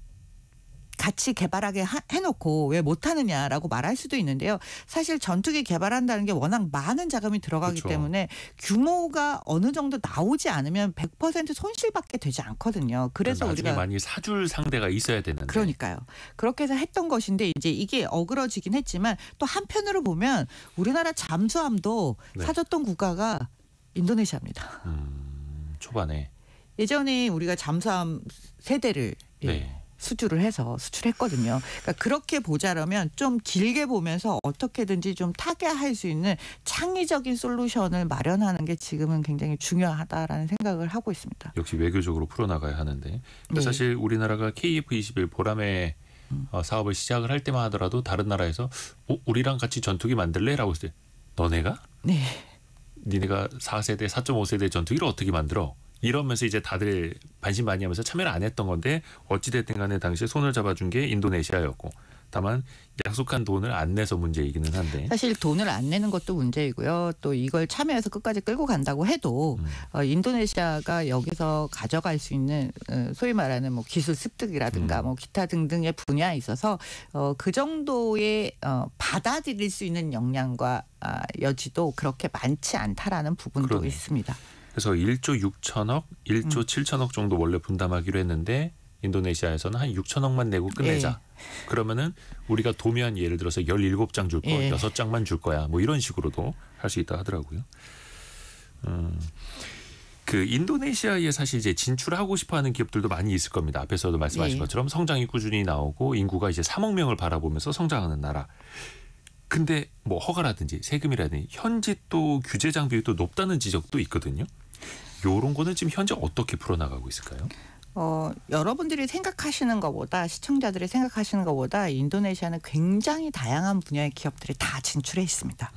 Speaker 4: 같이 개발하게 해놓고 왜 못하느냐라고 말할 수도 있는데요. 사실 전투기 개발한다는 게 워낙 많은 자금이 들어가기
Speaker 3: 그렇죠.
Speaker 4: 때문에 규모가 어느 정도 나오지 않으면 100% 손실밖에 되지 않거든요. 그래서
Speaker 3: 나중에
Speaker 4: 우리가
Speaker 3: 많이 사줄 상대가 있어야 되는데.
Speaker 4: 그러니까요. 그렇게 해서 했던 것인데 이제 이게 어그러지긴 했지만 또 한편으로 보면 우리나라 잠수함도
Speaker 3: 네.
Speaker 4: 사줬던 국가가 인도네시아입니다.
Speaker 3: 초반에.
Speaker 4: 예전에 우리가 잠수함 세대를
Speaker 3: 네.
Speaker 4: 수출했거든요. 그러니까 그렇게 보자라면 좀 길게 보면서 어떻게든지 좀 타개할 수 있는 창의적인 솔루션을 마련하는 게 지금은 굉장히 중요하다라는 생각을 하고 있습니다.
Speaker 3: 역시 외교적으로 풀어나가야 하는데
Speaker 4: 네.
Speaker 3: 사실 우리나라가 KF-21 보라매 사업을 시작을 할 때만 하더라도 다른 나라에서 우리랑 같이 전투기 만들래라고 했을 때 너네가?
Speaker 4: 네.
Speaker 3: 니네가 4세대, 4.5세대 전투기를 어떻게 만들어? 이러면서 이제 다들 반신반의하면서 참여를 안 했던 건데 어찌됐든 간에 당시에 손을 잡아준 게 인도네시아였고 다만 약속한 돈을 안 내서 문제이기는 한데.
Speaker 4: 사실 돈을 안 내는 것도 문제이고요. 또 이걸 참여해서 끝까지 끌고 간다고 해도 인도네시아가 여기서 가져갈 수 있는 소위 말하는 뭐 기술 습득이라든가 뭐 기타 등등의 분야에 있어서 그 정도의 받아들일 수 있는 역량과 여지도 그렇게 많지 않다라는 부분도
Speaker 3: 그러네요.
Speaker 4: 있습니다.
Speaker 3: 그래서 1조 6천억, 1조 7천억 정도 원래 분담하기로 했는데 인도네시아에서는 한 6천억만 내고 끝내자. 그러면은 우리가 도면 예를 들어서 17장 줄 거, 6장만 줄 거야. 뭐 이런 식으로도 할 수 있다 하더라고요. 그 인도네시아에 사실 이제 진출하고 싶어하는 기업들도 많이 있을 겁니다. 앞에서도 말씀하신 것처럼 성장이 꾸준히 나오고 인구가 이제 3억 명을 바라보면서 성장하는 나라. 근데 뭐 허가라든지 세금이라든지 현지 또 규제 장벽이 또 높다는 지적도 있거든요. 요런 거는 지금 현재 어떻게 풀어나가고 있을까요?
Speaker 4: 여러분들이 생각하시는 것보다 시청자들이 생각하시는 것보다 인도네시아는 굉장히 다양한 분야의 기업들이 다 진출해 있습니다.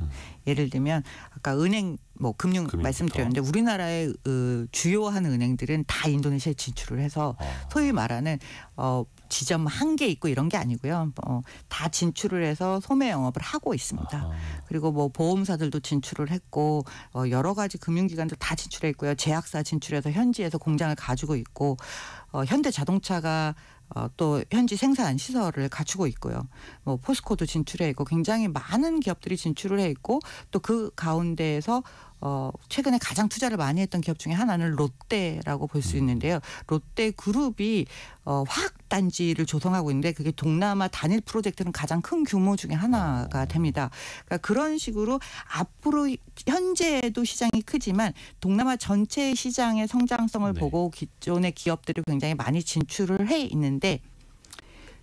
Speaker 4: 예를 들면 아까 은행 뭐 금융 말씀드렸는데 우리나라의 주요한 은행들은 다 인도네시아에 진출을 해서 소위 말하는 지점 한 개 있고 이런 게 아니고요. 다 진출을 해서 소매 영업을 하고 있습니다. 그리고 뭐 보험사들도 진출을 했고 여러 가지 금융기관도 다 진출해 있고요. 제약사 진출해서 현지에서 공장을 가지고 있고 현대자동차가 또 현지 생산 시설을 갖추고 있고요. 뭐 포스코도 진출해 있고 굉장히 많은 기업들이 진출을 해 있고 또 그 가운데에서 최근에 가장 투자를 많이 했던 기업 중에 하나는 롯데라고 볼 수 있는데요. 롯데 그룹이 화학단지를 조성하고 있는데 그게 동남아 단일 프로젝트는 가장 큰 규모 중에 하나가 됩니다. 그러니까 그런 식으로 앞으로 현재도 시장이 크지만 동남아 전체 시장의 성장성을 보고 기존의 기업들이 굉장히 많이 진출을 해 있는데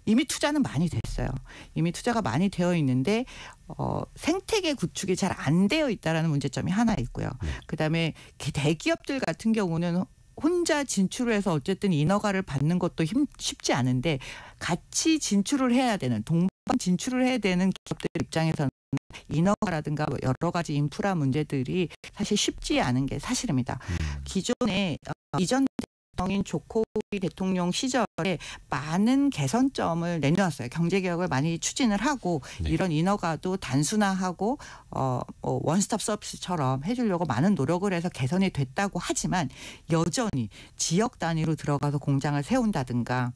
Speaker 4: 이미 투자는 많이 됐어요. 이미 투자가 많이 되어 있는데 생태계 구축이 잘 안 되어 있다라는 문제점이 하나 있고요. 그다음에 대기업들 같은 경우는 혼자 진출을 해서 어쨌든 인허가를 받는 것도 쉽지 않은데 같이 진출을 해야 되는 동반 진출을 해야 되는 기업들 입장에서는 인허가라든가 여러 가지 인프라 문제들이 사실 쉽지 않은 게 사실입니다. 기존에 이전 대통령인 조코위 대통령 시절에 많은 개선점을 내놓았어요. 경제개혁을 많이 추진을 하고 이런 인허가도 단순화하고 원스톱 서비스처럼 해주려고 많은 노력을 해서 개선이 됐다고 하지만 여전히 지역 단위로 들어가서 공장을 세운다든가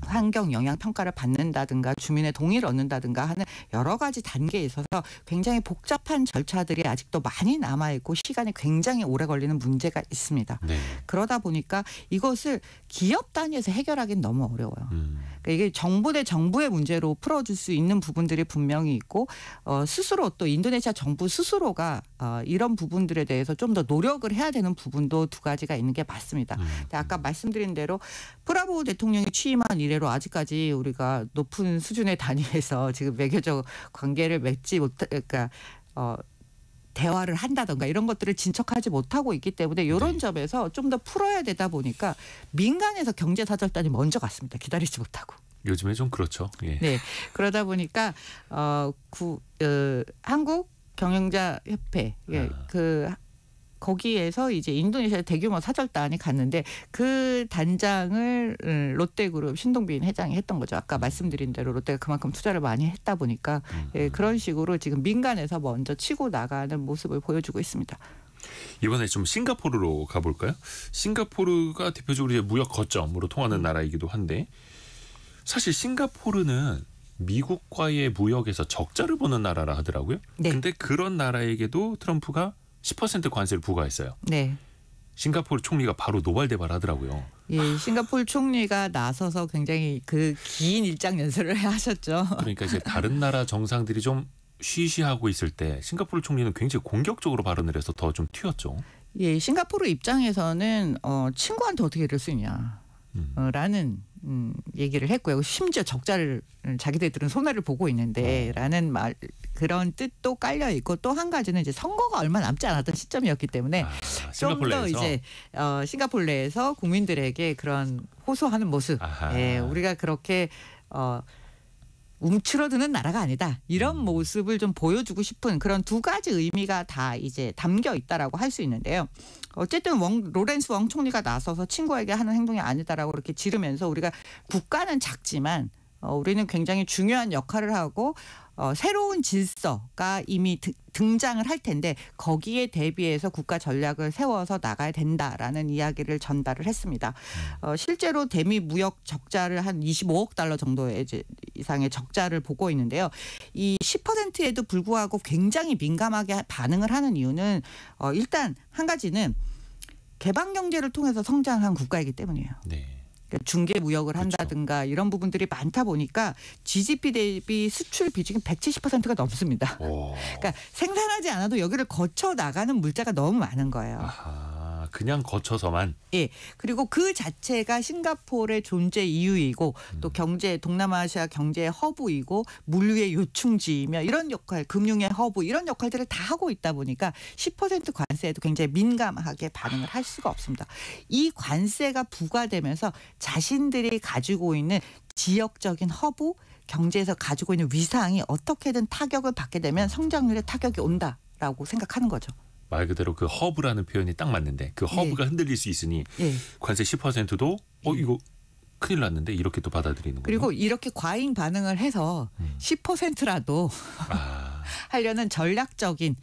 Speaker 4: 환경 영향 평가를 받는다든가 주민의 동의를 얻는다든가 하는 여러 가지 단계에 있어서 굉장히 복잡한 절차들이 아직도 많이 남아있고 시간이 굉장히 오래 걸리는 문제가 있습니다. 그러다 보니까 이것을 기업 단위에서 해결하기는 너무 어려워요. 그러니까 이게 정부 대 정부의 문제로 풀어줄 수 있는 부분들이 분명히 있고 스스로 또 인도네시아 정부 스스로가 이런 부분들에 대해서 좀 더 노력을 해야 되는 부분도 두 가지가 있는 게 맞습니다. 아까 말씀드린 대로 프라보우 대통령이 취임한 이래로 아직까지 우리가 높은 수준의 단위에서 지금 외교적 관계를 맺지 그러니까 대화를 한다던가 이런 것들을 진척하지 못하고 있기 때문에 이런 점에서 좀 더 풀어야 되다 보니까 민간에서 경제사절단이 먼저 갔습니다. 기다리지 못하고.
Speaker 3: 요즘에 좀 그렇죠.
Speaker 4: 네. 그러다 보니까 한국 경영자협회 거기에서 이제 인도네시아 대규모 사절단이 갔는데 그 단장을 롯데그룹 신동빈 회장이 했던 거죠. 아까 말씀드린 대로 롯데가 그만큼 투자를 많이 했다 보니까 그런 식으로 지금 민간에서 먼저 치고 나가는 모습을 보여주고 있습니다.
Speaker 3: 이번에 좀 싱가포르로 가볼까요? 싱가포르가 대표적으로 이제 무역 거점으로 통하는 나라이기도 한데 사실 싱가포르는 미국과의 무역에서 적자를 보는 나라라 하더라고요. 근데 그런 나라에게도 트럼프가 10% 관세를 부과했어요. 싱가포르 총리가 바로 노발대발하더라고요.
Speaker 4: 예, 싱가포르 총리가 나서서 굉장히 그 긴 일장 연설을 하셨죠.
Speaker 3: 그러니까 이제 다른 나라 정상들이 좀 쉬쉬하고 있을 때 싱가포르 총리는 굉장히 공격적으로 발언을 해서 더 좀 튀었죠. 예,
Speaker 4: 싱가포르 입장에서는 친구한테 어떻게 이럴 수 있냐. 라는 얘기를 했고요. 심지어 적자를 자기들은 손해를 보고 있는데 라는 말 그런 뜻도 깔려 있고 또 한 가지는 이제 선거가 얼마 남지 않았던 시점이었기 때문에 좀 더 이제 싱가포르 내에서 국민들에게 그런 호소하는 모습. 우리가 그렇게 움츠러드는 나라가 아니다. 이런 모습을 좀 보여주고 싶은 그런 두 가지 의미가 다 이제 담겨 있다라고 할 수 있는데요. 어쨌든 로렌스 웡 총리가 나서서 친구에게 하는 행동이 아니다라고 이렇게 지르면서 우리가 국가는 작지만 우리는 굉장히 중요한 역할을 하고 새로운 질서가 이미 등장을 할 텐데 거기에 대비해서 국가 전략을 세워서 나가야 된다라는 이야기를 전달을 했습니다. 실제로 대미 무역 적자를 한 25억 달러 정도의 이상의 적자를 보고 있는데요. 이 10%에도 불구하고 굉장히 민감하게 반응을 하는 이유는 일단 한 가지는 개방 경제를 통해서 성장한 국가이기 때문이에요.
Speaker 3: 네.
Speaker 4: 중개 무역을 한다든가 이런 부분들이 많다 보니까 GDP 대비 수출 비중이 170%가 넘습니다. 그러니까 생산하지 않아도 여기를 거쳐 나가는 물자가 너무 많은 거예요.
Speaker 3: 아하, 그냥 거쳐서만.
Speaker 4: 예. 그리고 그 자체가 싱가포르의 존재 이유이고 또 경제 동남아시아 경제의 허브이고 물류의 요충지이며 이런 역할, 금융의 허브 이런 역할들을 다 하고 있다 보니까 10% 관세에도 굉장히 민감하게 반응을 할 수가 없습니다. 이 관세가 부과되면서 자신들이 가지고 있는 지역적인 허브 경제에서 가지고 있는 위상이 어떻게든 타격을 받게 되면 성장률에 타격이 온다라고 생각하는 거죠.
Speaker 3: 말 그대로 그 허브라는 표현이 딱 맞는데 그 허브가 흔들릴 수 있으니 관세 10%도 이거 큰일 났는데 이렇게 또 받아들이는 거예요.
Speaker 4: 그리고 이렇게 과잉 반응을 해서 10%라도 하려는 전략적인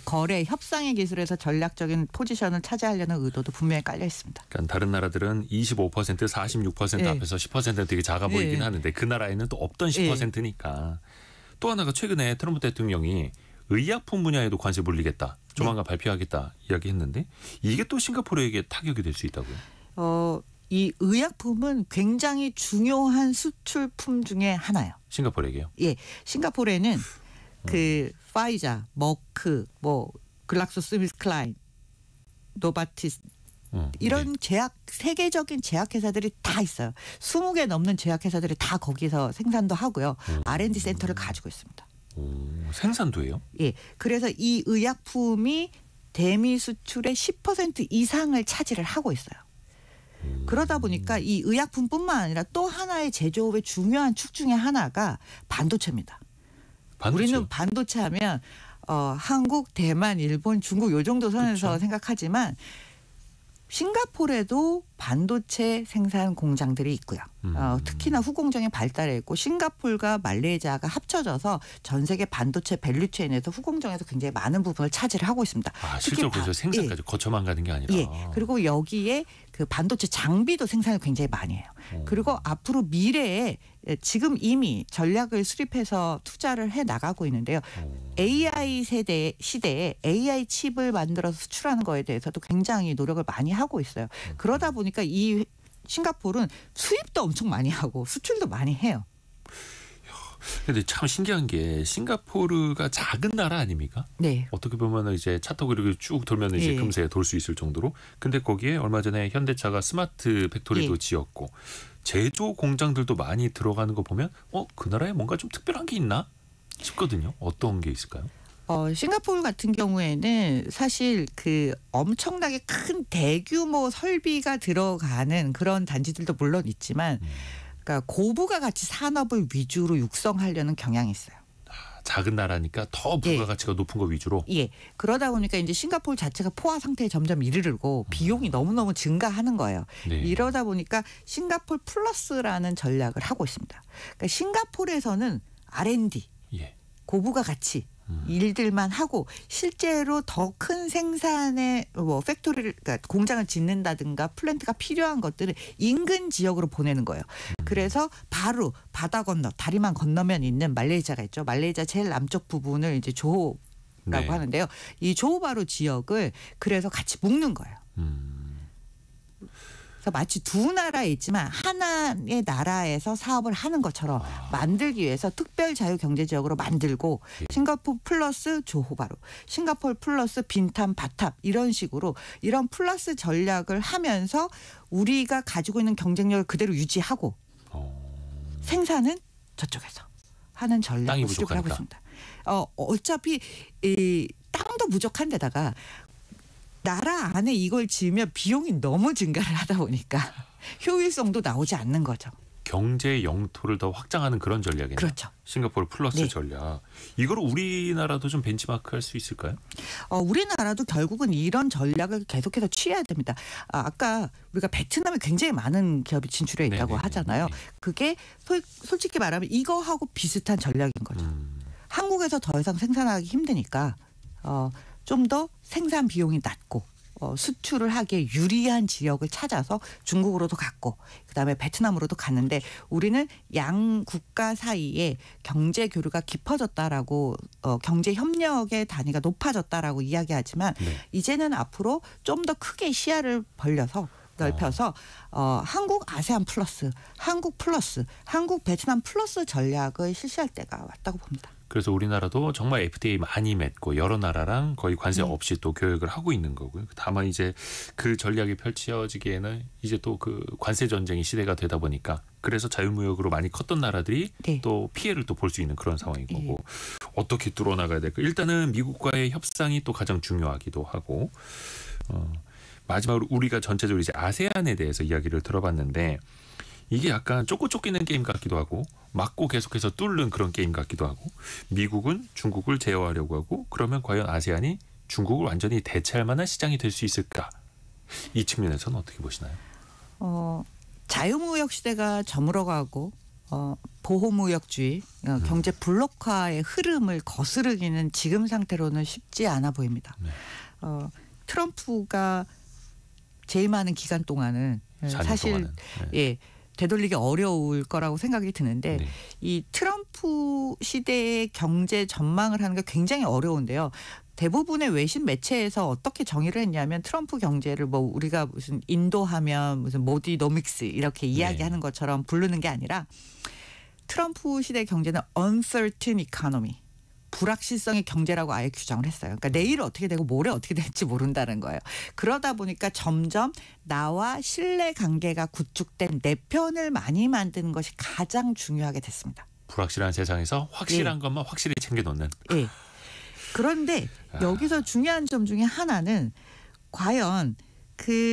Speaker 4: 거래 협상의 기술에서 전략적인 포지션을 차지하려는 의도도 분명히 깔려 있습니다.
Speaker 3: 그러니까 다른 나라들은 25%, 46% 앞에서 10%는 되게 작아 보이긴 하는데 그 나라에는 또 없던 10%니까. 또 하나가 최근에 트럼프 대통령이 의약품 분야에도 관세 물리겠다. 조만간 발표하겠다 이야기했는데 이게 또 싱가포르에게 타격이 될 수 있다고요?
Speaker 4: 이 의약품은 굉장히 중요한 수출품 중에 하나예요.
Speaker 3: 싱가포르에게요?
Speaker 4: 예, 싱가포르에는 그 파이자, 머크, 글락소스미스클라인, 노바티스 이런 세계적인 제약회사들이 다 있어요. 20개 넘는 제약회사들이 다 거기서 생산도 하고요. R&D 센터를 가지고 있습니다.
Speaker 3: 생산도 해요?
Speaker 4: 예, 그래서 이 의약품이 대미 수출의 10% 이상을 차지를 하고 있어요. 그러다 보니까 이 의약품뿐만 아니라 또 하나의 제조업의 중요한 축 중에 하나가 반도체입니다. 우리는 반도체 하면 한국, 대만, 일본, 중국 요 정도 선에서 생각하지만 싱가포르에도 반도체 생산 공장들이 있고요. 특히나 후공정이 발달해 있고 싱가포르가 말레이시아가 합쳐져서 전 세계 반도체 밸류체인에서 후공정에서 굉장히 많은 부분을 차지를 하고 있습니다.
Speaker 3: 실제로 그래서 생산까지 거쳐만 가는 게 아니라.
Speaker 4: 예. 그리고 여기에 그 반도체 장비도 생산을 굉장히 많이 해요. 그리고 앞으로 미래에 지금 이미 전략을 수립해서 투자를 해 나가고 있는데요. AI 시대에 AI 칩을 만들어서 수출하는 거에 대해서도 굉장히 노력을 많이 하고 있어요. 그러다 보니까 이 싱가포르는 수입도 엄청 많이 하고 수출도 많이 해요.
Speaker 3: 근데 참 신기한 게 싱가포르가 작은 나라 아닙니까?
Speaker 4: 네.
Speaker 3: 어떻게 보면 이제 차 타고 이렇게 쭉 돌면 이제 금세 돌 수 있을 정도로. 근데 거기에 얼마 전에 현대차가 스마트 팩토리도 지었고 제조 공장들도 많이 들어가는 거 보면 그 나라에 뭔가 좀 특별한 게 있나 싶거든요. 어떤 게 있을까요?
Speaker 4: 싱가포르 같은 경우에는 사실 그 엄청나게 큰 대규모 설비가 들어가는 그런 단지들도 물론 있지만 그러니까 고부가 가치 산업을 위주로 육성하려는 경향이 있어요.
Speaker 3: 작은 나라니까 더 부가가치가 높은 거 위주로.
Speaker 4: 예. 그러다 보니까 이제 싱가포르 자체가 포화 상태에 점점 이르르고 비용이 너무너무 증가하는 거예요.
Speaker 3: 네.
Speaker 4: 이러다 보니까 싱가포르 플러스라는 전략을 하고 있습니다. 그러니까 싱가포르에서는 R&D, 고부가 가치 일들만 하고 실제로 더 큰 생산의 팩토리를 그러니까 공장을 짓는다든가 플랜트가 필요한 것들을 인근 지역으로 보내는 거예요. 그래서 바로 바다 건너 다리만 건너면 있는 말레이시아가 있죠. 말레이시아 제일 남쪽 부분을 이제 조호라고 하는데요. 이 조호바루 지역을 그래서 같이 묶는 거예요. 그래서 마치 두 나라에 있지만 하나의 나라에서 사업을 하는 것처럼 만들기 위해서 특별 자유경제지역으로 만들고 싱가포르 플러스 조호바루, 싱가포르 플러스 빈탐, 바탑 이런 식으로 이런 플러스 전략을 하면서 우리가 가지고 있는 경쟁력을 그대로 유지하고 생산은 저쪽에서 하는 전략을 수립을 하고 있습니다. 어차피 이 땅도 부족한 데다가 나라 안에 이걸 지으면 비용이 너무 증가를 하다 보니까 효율성도 나오지 않는 거죠.
Speaker 3: 경제 영토를 더 확장하는 그런 전략이네요.
Speaker 4: 그렇죠.
Speaker 3: 싱가포르 플러스
Speaker 4: 네.
Speaker 3: 전략. 이걸 우리나라도 좀 벤치마크할 수 있을까요?
Speaker 4: 우리나라도 결국은 이런 전략을 계속해서 취해야 됩니다. 아까 우리가 베트남에 굉장히 많은 기업이 진출해 있다고
Speaker 3: 네네.
Speaker 4: 하잖아요. 그게 솔직히 말하면 이거하고 비슷한 전략인 거죠. 한국에서 더 이상 생산하기 힘드니까 좀 더 생산 비용이 낮고 수출을 하기에 유리한 지역을 찾아서 중국으로도 갔고 그다음에 베트남으로도 갔는데 우리는 양 국가 사이에 경제 교류가 깊어졌다라고 경제 협력의 단위가 높아졌다라고 이야기하지만
Speaker 3: 네.
Speaker 4: 이제는 앞으로 좀 더 크게 시야를 벌려서 넓혀서 한국 아세안 플러스, 한국 플러스, 한국 베트남 플러스 전략을 실시할 때가 왔다고 봅니다.
Speaker 3: 그래서 우리나라도 정말 FTA 많이 맺고 여러 나라랑 거의 관세 없이 또 교역을 하고 있는 거고요. 다만 이제 그 전략이 펼쳐지기에는 이제 또 그 관세 전쟁이 시대가 되다 보니까 그래서 자유무역으로 많이 컸던 나라들이
Speaker 4: 네.
Speaker 3: 또 피해를 또 볼 수 있는 그런 상황인 거고 어떻게 뚫어나가야 될까? 일단은 미국과의 협상이 또 가장 중요하기도 하고 마지막으로 우리가 전체적으로 이제 아세안에 대해서 이야기를 들어봤는데 이게 약간 쫓기는 게임 같기도 하고 맞고 계속해서 뚫는 그런 게임 같기도 하고 미국은 중국을 제어하려고 하고 그러면 과연 아세안이 중국을 완전히 대체할 만한 시장이 될 수 있을까? 이 측면에서는 어떻게 보시나요?
Speaker 4: 자유무역 시대가 저물어가고 보호무역주의, 경제 블록화의 흐름을 거스르기는 지금 상태로는 쉽지 않아 보입니다.
Speaker 3: 네.
Speaker 4: 트럼프가 제일 많은 기간 동안은
Speaker 3: 4년
Speaker 4: 사실
Speaker 3: 동안은. 네.
Speaker 4: 예, 되돌리기 어려울 거라고 생각이 드는데
Speaker 3: 네.
Speaker 4: 이 트럼프 시대의 경제 전망을 하는 게 굉장히 어려운데요. 대부분의 외신 매체에서 어떻게 정의를 했냐면 트럼프 경제를 뭐 우리가 무슨 인도하면 무슨 모디노믹스 이렇게 이야기하는 것처럼 부르는 게 아니라 트럼프 시대 경제는 uncertain economy. 불확실성의 경제라고 아예 규정을 했어요. 그러니까 내일 어떻게 되고 모레 어떻게 될지 모른다는 거예요. 그러다 보니까 점점 나와 신뢰 관계가 구축된 내 편을 많이 만드는 것이 가장 중요하게 됐습니다.
Speaker 3: 불확실한 세상에서 확실한 것만 확실히 챙겨놓는.
Speaker 4: 예. 그런데 여기서 중요한 점 중에 하나는 과연 그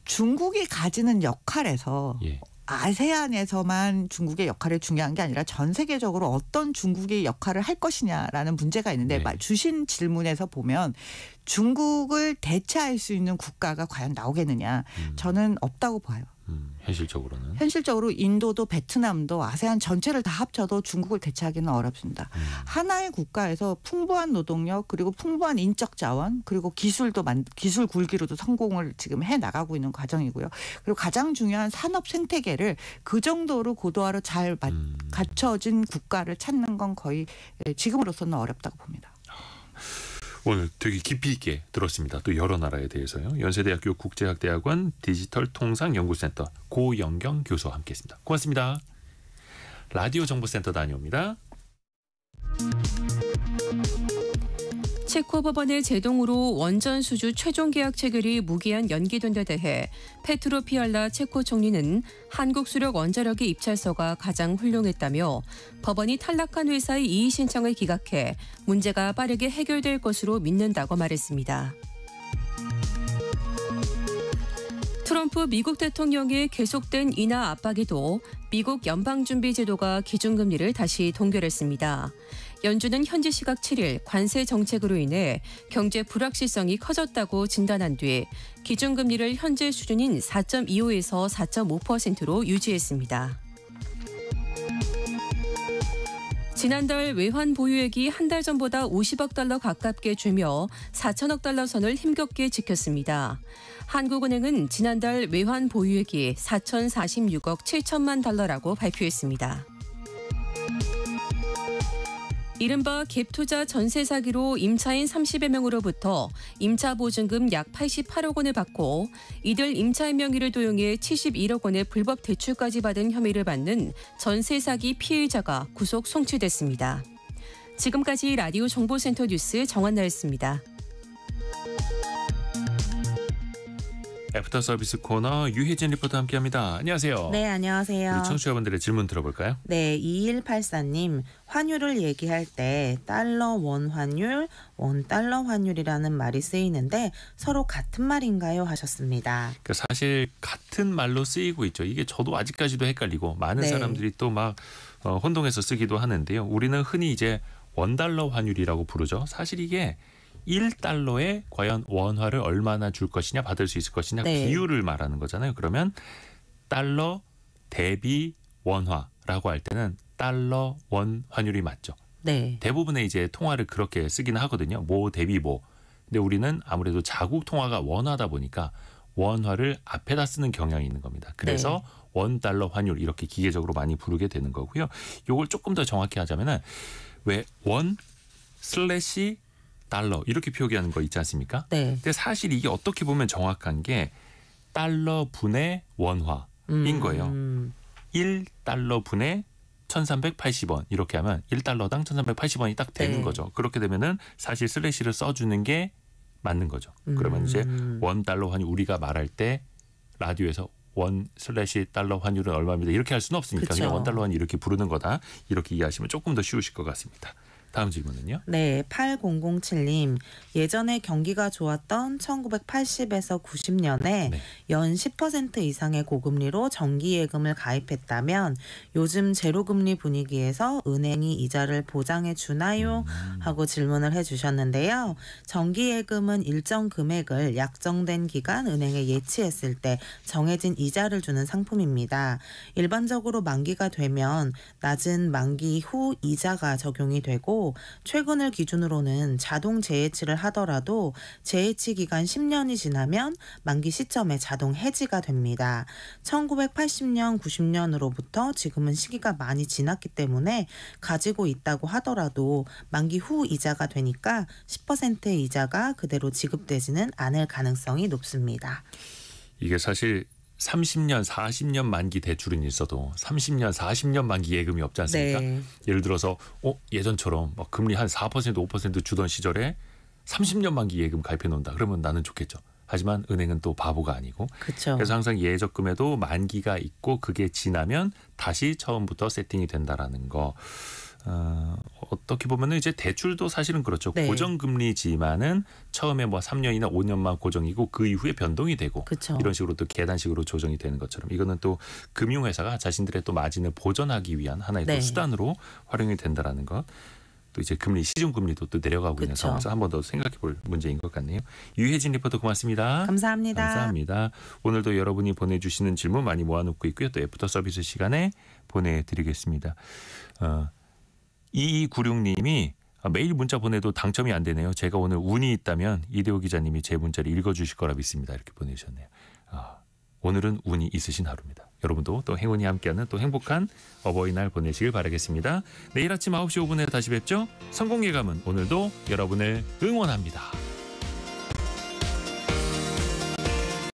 Speaker 4: 중국이 가지는 역할에서
Speaker 3: 예.
Speaker 4: 아세안에서만 중국의 역할이 중요한 게 아니라 전 세계적으로 어떤 중국의 역할을 할 것이냐라는 문제가 있는데
Speaker 3: 네.
Speaker 4: 주신 질문에서 보면 중국을 대체할 수 있는 국가가 과연 나오겠느냐. 저는 없다고 봐요. 현실적으로 인도도 베트남도 아세안 전체를 다 합쳐도 중국을 대체하기는 어렵습니다. 하나의 국가에서 풍부한 노동력 그리고 풍부한 인적 자원 그리고 기술 굴기로도 성공을 지금 해나가고 있는 과정이고요. 그리고 가장 중요한 산업 생태계를 그 정도로 고도화로 잘 갖춰진 국가를 찾는 건 거의 지금으로서는 어렵다고 봅니다.
Speaker 3: 오늘 되게 깊이 있게 들었습니다. 또 여러 나라에 대해서요. 연세대학교 국제학대학원 디지털통상연구센터 고영경 교수와 함께했습니다. 고맙습니다. 라디오 정보센터 다녀옵니다.
Speaker 5: 체코 법원의 제동으로 원전 수주 최종 계약 체결이 무기한 연기된 데 대해 페트로 피알라 체코 총리는 한국 수력 원자력의 입찰서가 가장 훌륭했다며 법원이 탈락한 회사의 이의 신청을 기각해 문제가 빠르게 해결될 것으로 믿는다고 말했습니다. 트럼프 미국 대통령의 계속된 인하 압박에도 미국 연방준비제도가 기준금리를 다시 동결했습니다. 연준은 현지 시각 7일 관세 정책으로 인해 경제 불확실성이 커졌다고 진단한 뒤 기준금리를 현재 수준인 4.25에서 4.5%로 유지했습니다. 지난달 외환 보유액이 한 달 전보다 50억 달러 가깝게 줄며 4천억 달러 선을 힘겹게 지켰습니다. 한국은행은 지난달 외환 보유액이 4,046억 7천만 달러라고 발표했습니다. 이른바 갭투자 전세 사기로 임차인 30여 명으로부터 임차 보증금 약 88억 원을 받고 이들 임차인 명의를 도용해 71억 원의 불법 대출까지 받은 혐의를 받는 전세 사기 피해자가 구속 송치됐습니다. 지금까지 라디오 정보센터 뉴스 정한나였습니다.
Speaker 3: 애프터 서비스 코너 유혜진 리포터 함께합니다. 안녕하세요.
Speaker 6: 네, 안녕하세요.
Speaker 3: 우리 청취자분들의 질문 들어볼까요?
Speaker 6: 네, 2184님. 환율을 얘기할 때 달러 원 환율, 원 달러 환율이라는 말이 쓰이는데 서로 같은 말인가요? 하셨습니다.
Speaker 3: 그러니까 사실 같은 말로 쓰이고 있죠. 이게 저도 아직까지도 헷갈리고 많은
Speaker 6: 네.
Speaker 3: 사람들이 또 막 혼동해서 쓰기도 하는데요. 우리는 흔히 이제 원달러 환율이라고 부르죠. 사실 이게 1달러에 과연 원화를 얼마나 줄 것이냐 받을 수 있을 것이냐
Speaker 6: 네.
Speaker 3: 비율을 말하는 거잖아요. 그러면 달러 대비 원화라고 할 때는 달러 원 환율이 맞죠.
Speaker 6: 네.
Speaker 3: 대부분의 이제 통화를 그렇게 쓰기는 하거든요. 모 대비 모. 근데 우리는 아무래도 자국 통화가 원화다 보니까 원화를 앞에다 쓰는 경향이 있는 겁니다. 그래서 원 달러 환율 이렇게 기계적으로 많이 부르게 되는 거고요. 요걸 조금 더 정확히 하자면은 왜 원 슬래시 달러 이렇게 표기하는 거 있지 않습니까?
Speaker 6: 네.
Speaker 3: 근데 사실 이게 어떻게 보면 정확한 게 달러 분의 원화인 거예요. 1달러 분의 1380원 이렇게 하면 1달러당 1380원이 딱 되는
Speaker 6: 네.
Speaker 3: 거죠. 그렇게 되면은 사실 슬래시를 써주는 게 맞는 거죠. 그러면 이제 원 달러 환율 우리가 말할 때 라디오에서 원 슬래시 달러 환율은 얼마입니다. 이렇게 할 수는 없으니까
Speaker 6: 그쵸.
Speaker 3: 그냥 원 달러 환율 이렇게 부르는 거다. 이렇게 이해하시면 조금 더 쉬우실 것 같습니다. 다음 질문은요.
Speaker 6: 네, 8007님. 예전에 경기가 좋았던 1980에서 90년에
Speaker 3: 네.
Speaker 6: 연 10% 이상의 고금리로 정기예금을 가입했다면 요즘 제로금리 분위기에서 은행이 이자를 보장해 주나요? 하고 질문을 해주셨는데요. 정기예금은 일정 금액을 약정된 기간 은행에 예치했을 때 정해진 이자를 주는 상품입니다. 일반적으로 만기가 되면 낮은 만기 후 이자가 적용이 되고 최근을 기준으로는 자동 재해치를 하더라도 재해치 기간 10년이 지나면 만기 시점에 자동 해지가 됩니다. 1980년, 90년으로부터 지금은 시기가 많이 지났기 때문에 가지고 있다고 하더라도 만기 후 이자가 되니까 10%의 이자가 그대로 지급되지는 않을 가능성이 높습니다.
Speaker 3: 이게 사실 30년, 40년 만기 대출은 있어도 30년, 40년 만기 예금이 없지 않습니까?
Speaker 6: 네.
Speaker 3: 예를 들어서 예전처럼 막 금리 한 4%, 5% 주던 시절에 30년 만기 예금 가입해 놓는다. 그러면 나는 좋겠죠. 하지만 은행은 또 바보가 아니고
Speaker 6: 그렇죠.
Speaker 3: 그래서 항상 예적금에도 만기가 있고 그게 지나면 다시 처음부터 세팅이 된다라는 거. 어떻게 보면은 이제 대출도 사실은 그렇죠.
Speaker 6: 네.
Speaker 3: 고정금리지만은 처음에 뭐 3년이나 5년만 고정이고 그 이후에 변동이 되고
Speaker 6: 그쵸.
Speaker 3: 이런 식으로 또 계단식으로 조정이 되는 것처럼 이거는 또 금융회사가 자신들의 또 마진을 보전하기 위한 하나의 또
Speaker 6: 네.
Speaker 3: 수단으로 활용이 된다라는 것. 또 이제 금리 시중금리도 또 내려가고 있는
Speaker 6: 그쵸.
Speaker 3: 상황에서 한 번 더 생각해볼 문제인 것 같네요. 유혜진 리포터 고맙습니다.
Speaker 6: 감사합니다.
Speaker 3: 감사합니다. 오늘도 여러분이 보내주시는 질문 많이 모아놓고 있고요. 또 애프터 서비스 시간에 보내드리겠습니다. 2296님이 매일 문자 보내도 당첨이 안 되네요. 제가 오늘 운이 있다면 이대호 기자님이 제 문자를 읽어주실 거라 믿습니다. 이렇게 보내주셨네요. 오늘은 운이 있으신 하루입니다. 여러분도 또 행운이 함께하는 또 행복한 어버이날 보내시길 바라겠습니다. 내일 아침 9시 5분에 다시 뵙죠. 성공 예감은 오늘도 여러분을 응원합니다.